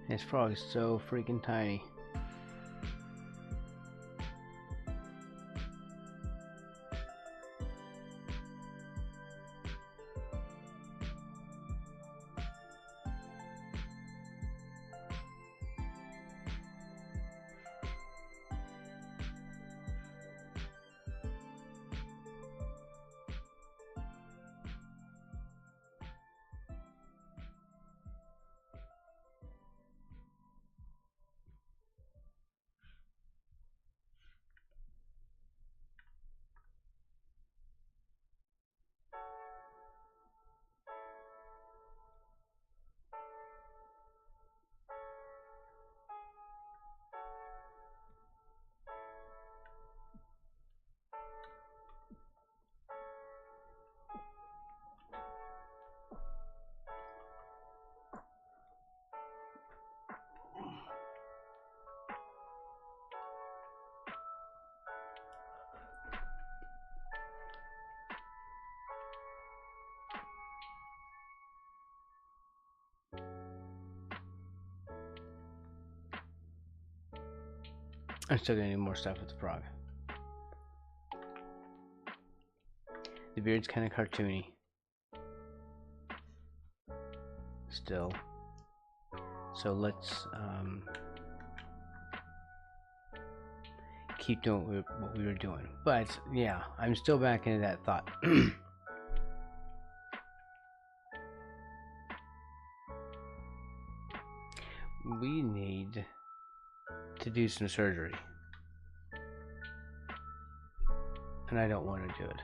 This frog is so freaking tiny. I'm still gonna need more stuff with the frog. The beard's kind of cartoony. Still. So let's keep doing what we were doing. But yeah, I'm still back into that thought. We need to do some surgery. And I don't want to do it.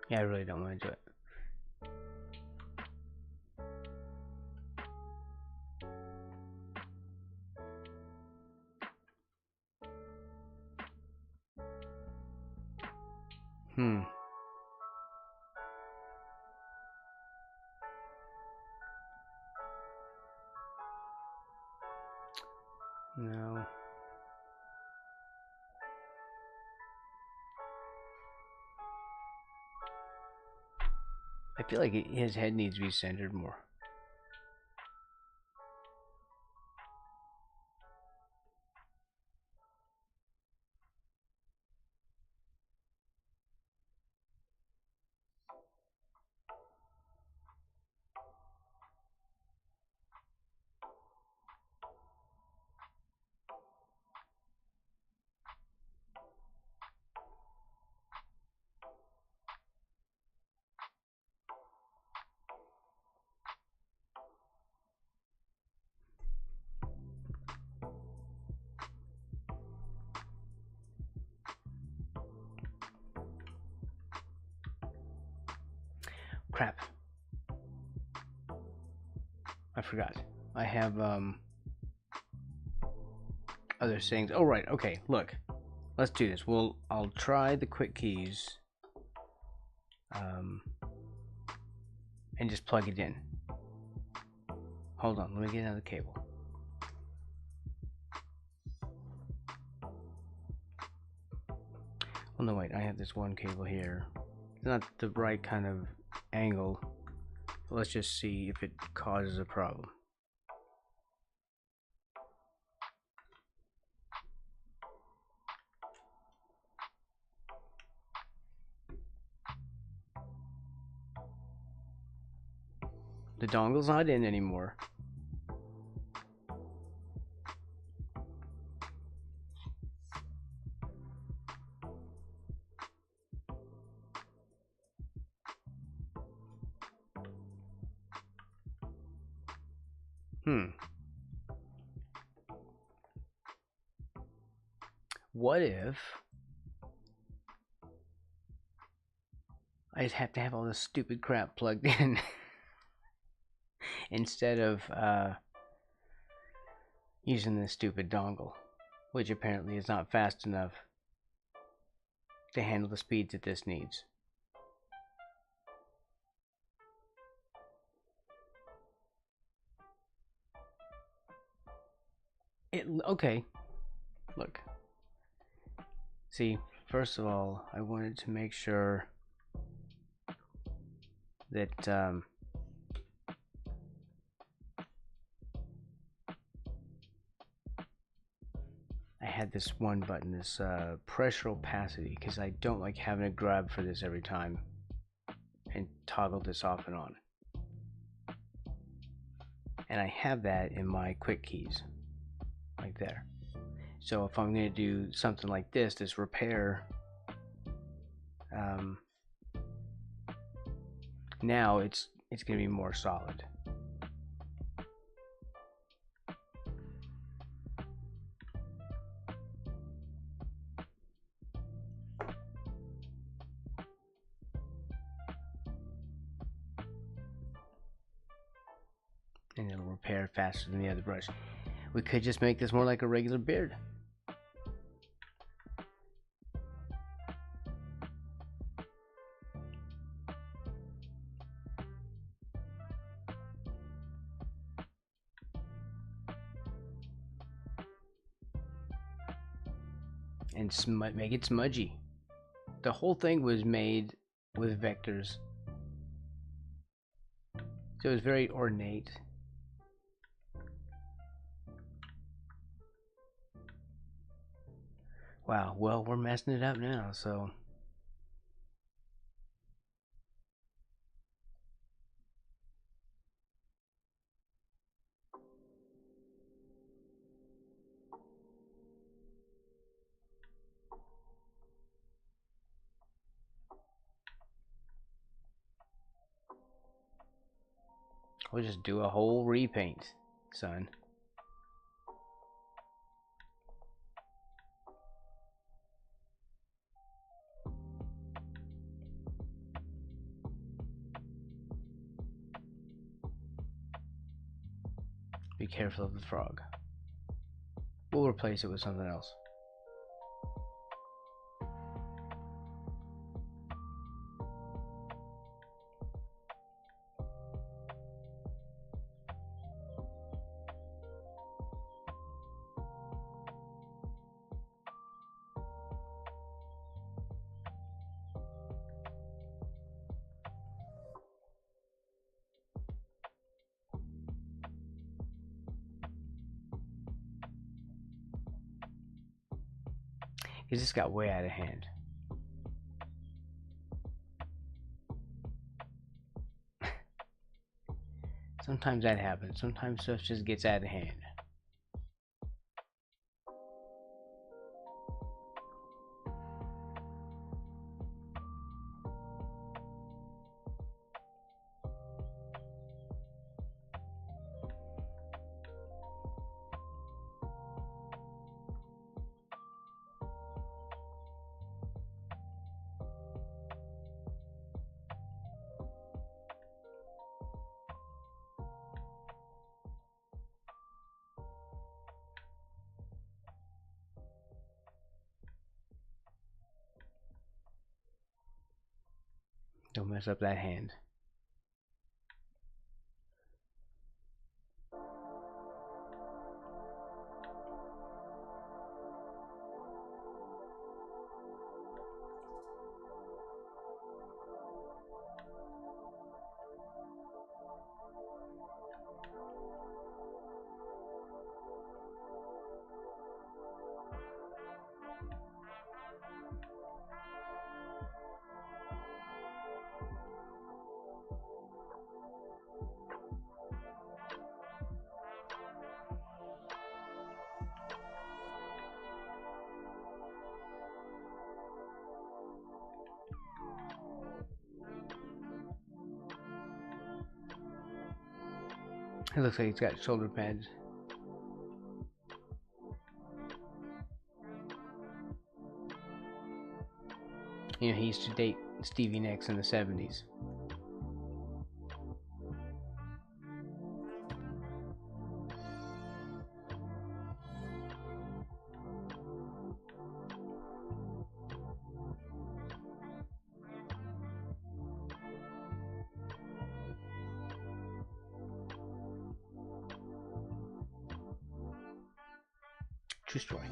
Yeah, I really don't want to do it. Hmm. No. I feel like his head needs to be centered more. Crap. I forgot. I have other settings. Oh right, okay, look. Let's do this. I'll try the quick keys. And just plug it in. Hold on, let me get another cable. Oh no, wait, I have this one cable here. It's not the right kind of angle. Let's just see if it causes a problem. The dongle's not in anymore. What if I just have to have all this stupid crap plugged in instead of using this stupid dongle, which apparently is not fast enough to handle the speeds that this needs. Okay, look. See, first of all, I wanted to make sure that I had this one button, this pressure opacity, because I don't like having to grab for this every time and toggle this off and on. And I have that in my quick keys, like there. So if I'm going to do something like this repair, now it's going to be more solid. And it'll repair faster than the other brush. We could just make this more like a regular beard. And make it smudgy. The whole thing was made with vectors, so it was very ornate. Wow, well, we're messing it up now, so we'll just do a whole repaint, son. Be careful of the frog. We'll replace it with something else. He just got way out of hand. Sometimes that happens. Sometimes stuff just gets out of hand. Don't mess up that hand. It looks like he's got shoulder pads. You know, he used to date Stevie Nicks in the 70s. True story.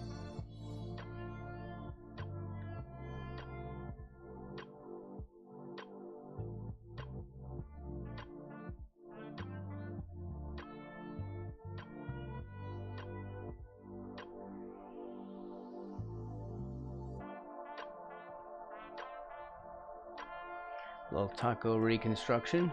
Little taco reconstruction.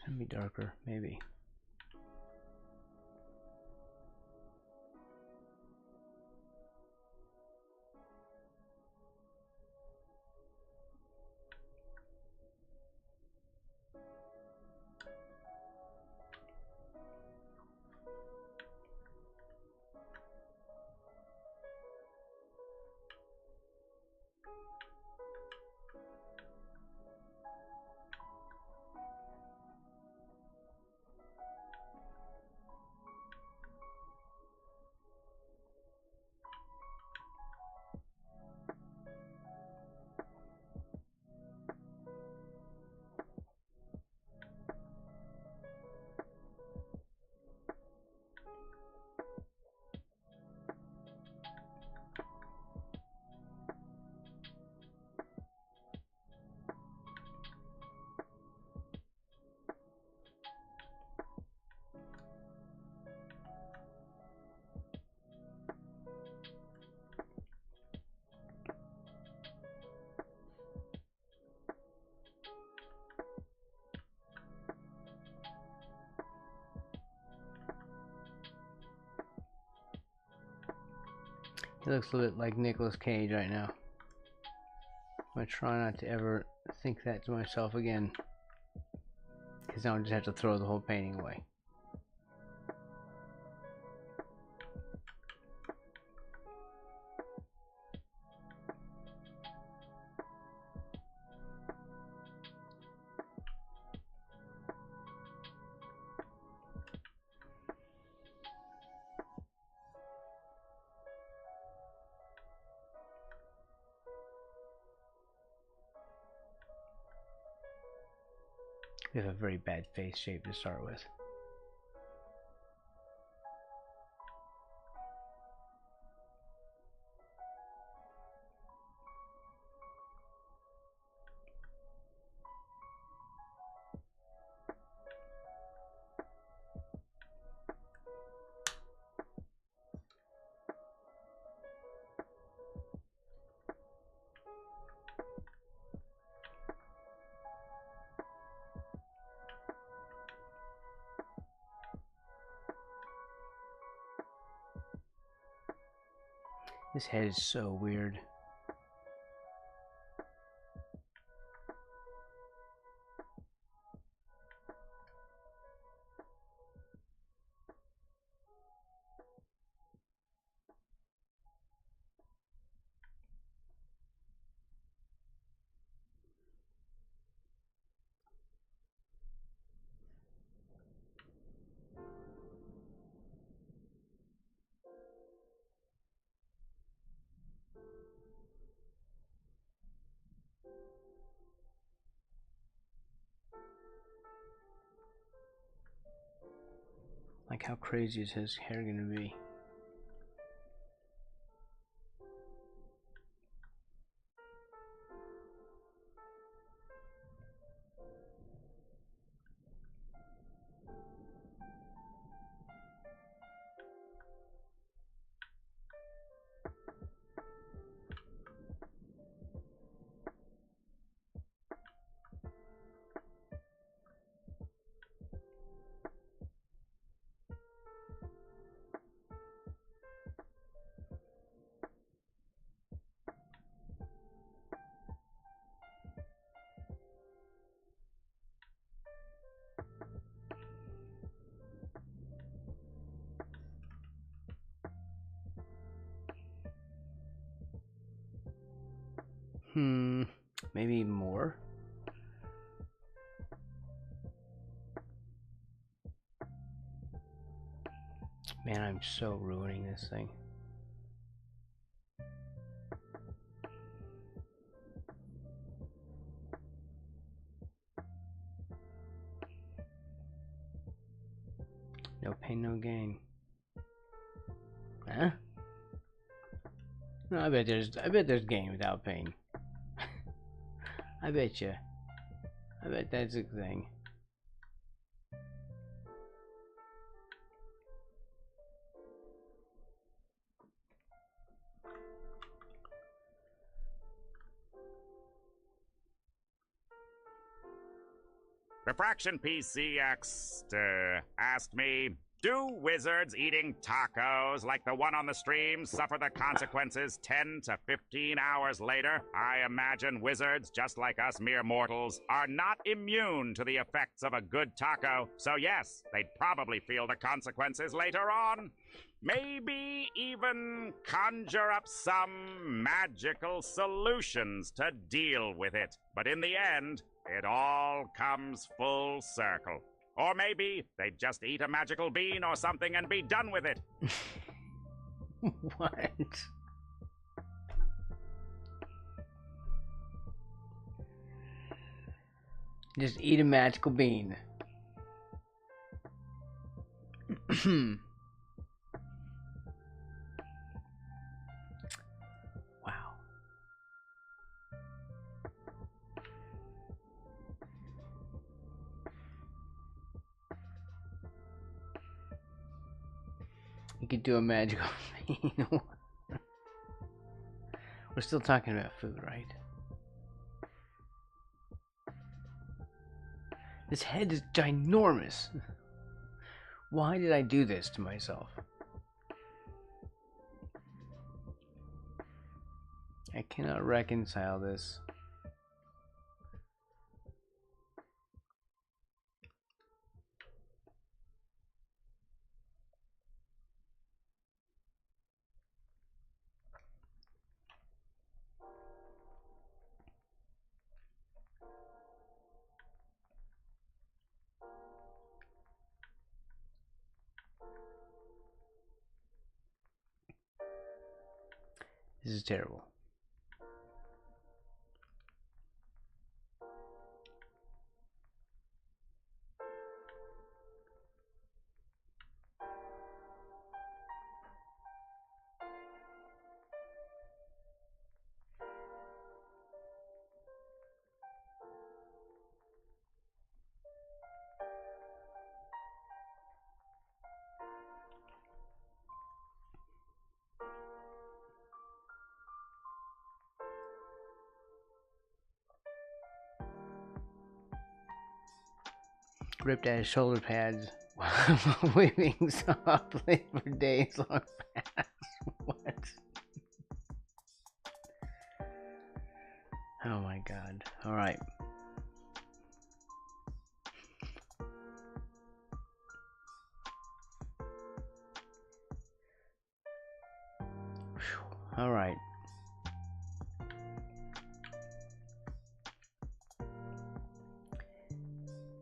Should be darker, maybe. He looks a little bit like Nicolas Cage right now. I'm gonna try not to ever think that to myself again, because now I just have to throw the whole painting away. We have a very bad face shape to start with. This head is so weird. Like, how crazy is his hair gonna be? Maybe more? Man, I'm so ruining this thing. No pain, no gain. Huh? No, I bet there's gain without pain. I bet you. I bet that's a thing. Refraction PCX asked me, do wizards eating tacos like the one on the stream suffer the consequences 10 to 15 hours later? I imagine wizards, just like us mere mortals, are not immune to the effects of a good taco. So yes, they'd probably feel the consequences later on. Maybe even conjure up some magical solutions to deal with it. But in the end, it all comes full circle. Or maybe they'd just eat a magical bean or something and be done with it. What? Just eat a magical bean. Wow. You could do a magical bean. We're still talking about food, right? This head is ginormous. Why did I do this to myself? I cannot reconcile this. This is terrible. Ripped out his shoulder pads while weaving softly for days long past. What? Oh my god. Alright. Alright.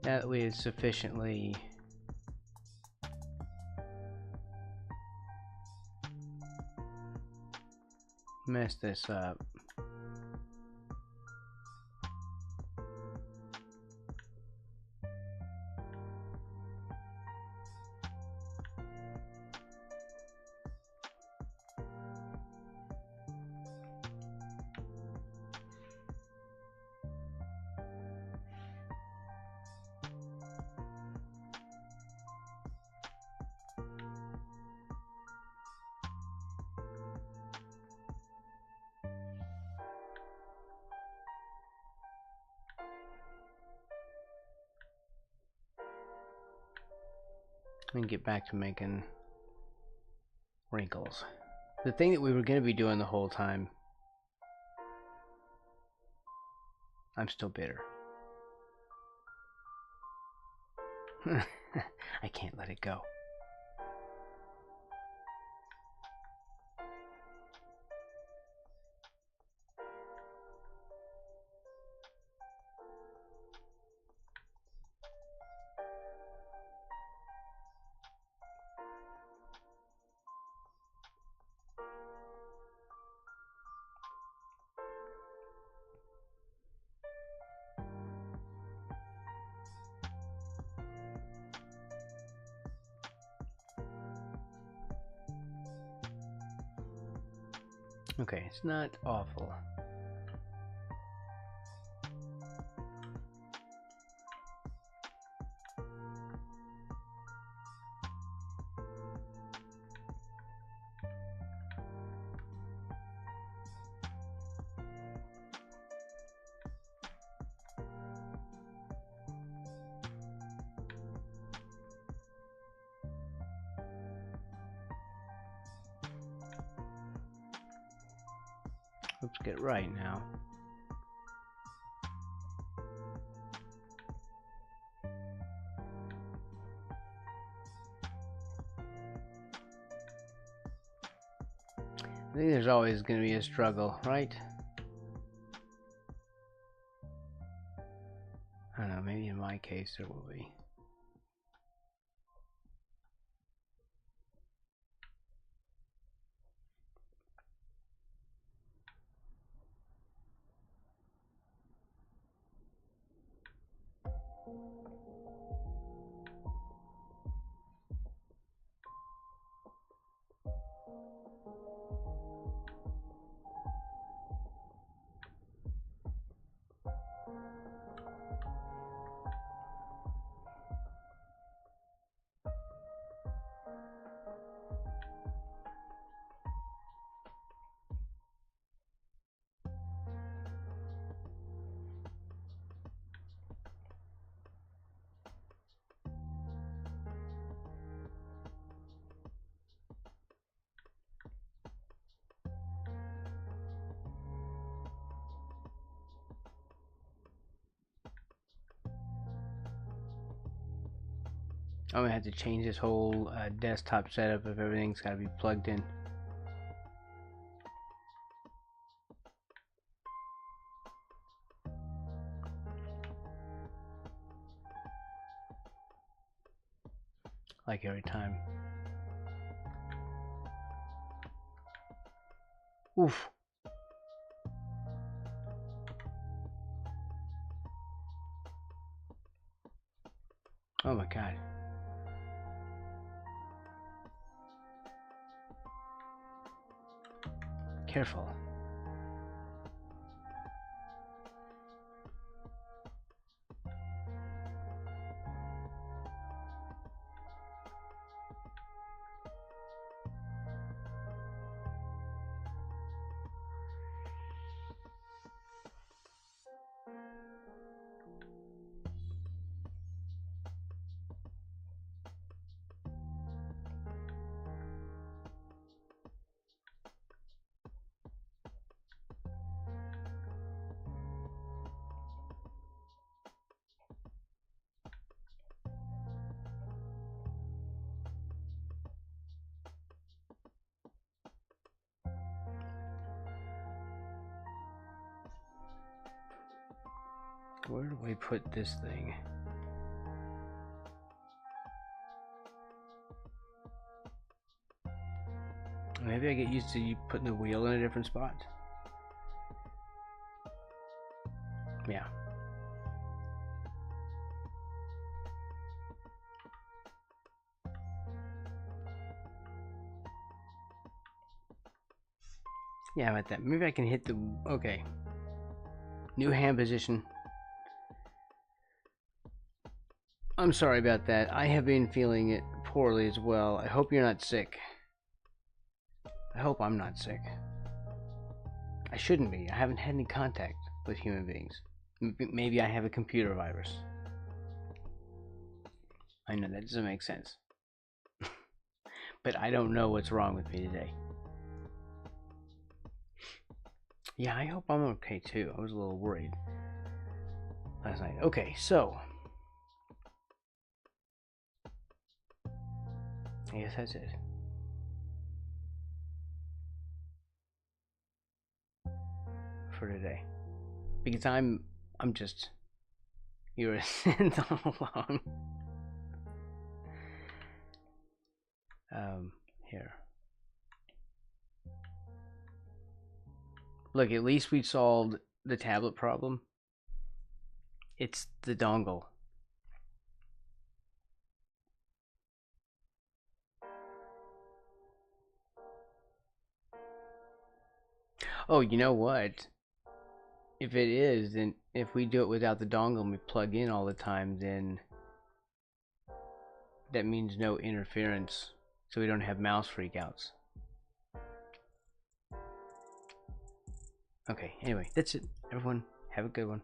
Now that we have sufficiently messed this up, and get back to making wrinkles. The thing that we were going to be doing the whole time, I'm still bitter. I can't let it go. Okay, it's not awful. Let's get right now. I think there's always going to be a struggle, right? I don't know, maybe in my case there will be. I'm gonna have to change this whole desktop setup if everything's gotta be plugged in. Like every time. Oof. Oh my god. Careful. Where do we put this thing? Maybe I get used to you putting the wheel in a different spot. Yeah. Yeah, about that. Maybe I can hit the... Okay. New hand position. I'm sorry about that. I have been feeling it poorly as well. I hope you're not sick. I hope I'm not sick. I shouldn't be. I haven't had any contact with human beings. Maybe I have a computer virus. I know that doesn't make sense. But I don't know what's wrong with me today. Yeah, I hope I'm okay too. I was a little worried last night. Okay, so I guess that's it for today. Because I'm just you're a synth all along. Here. Look, at least we solved the tablet problem. It's the dongle. Oh, you know what? If it is, then if we do it without the dongle and we plug in all the time, then that means no interference, so we don't have mouse freakouts. Okay, anyway, that's it. Everyone, have a good one.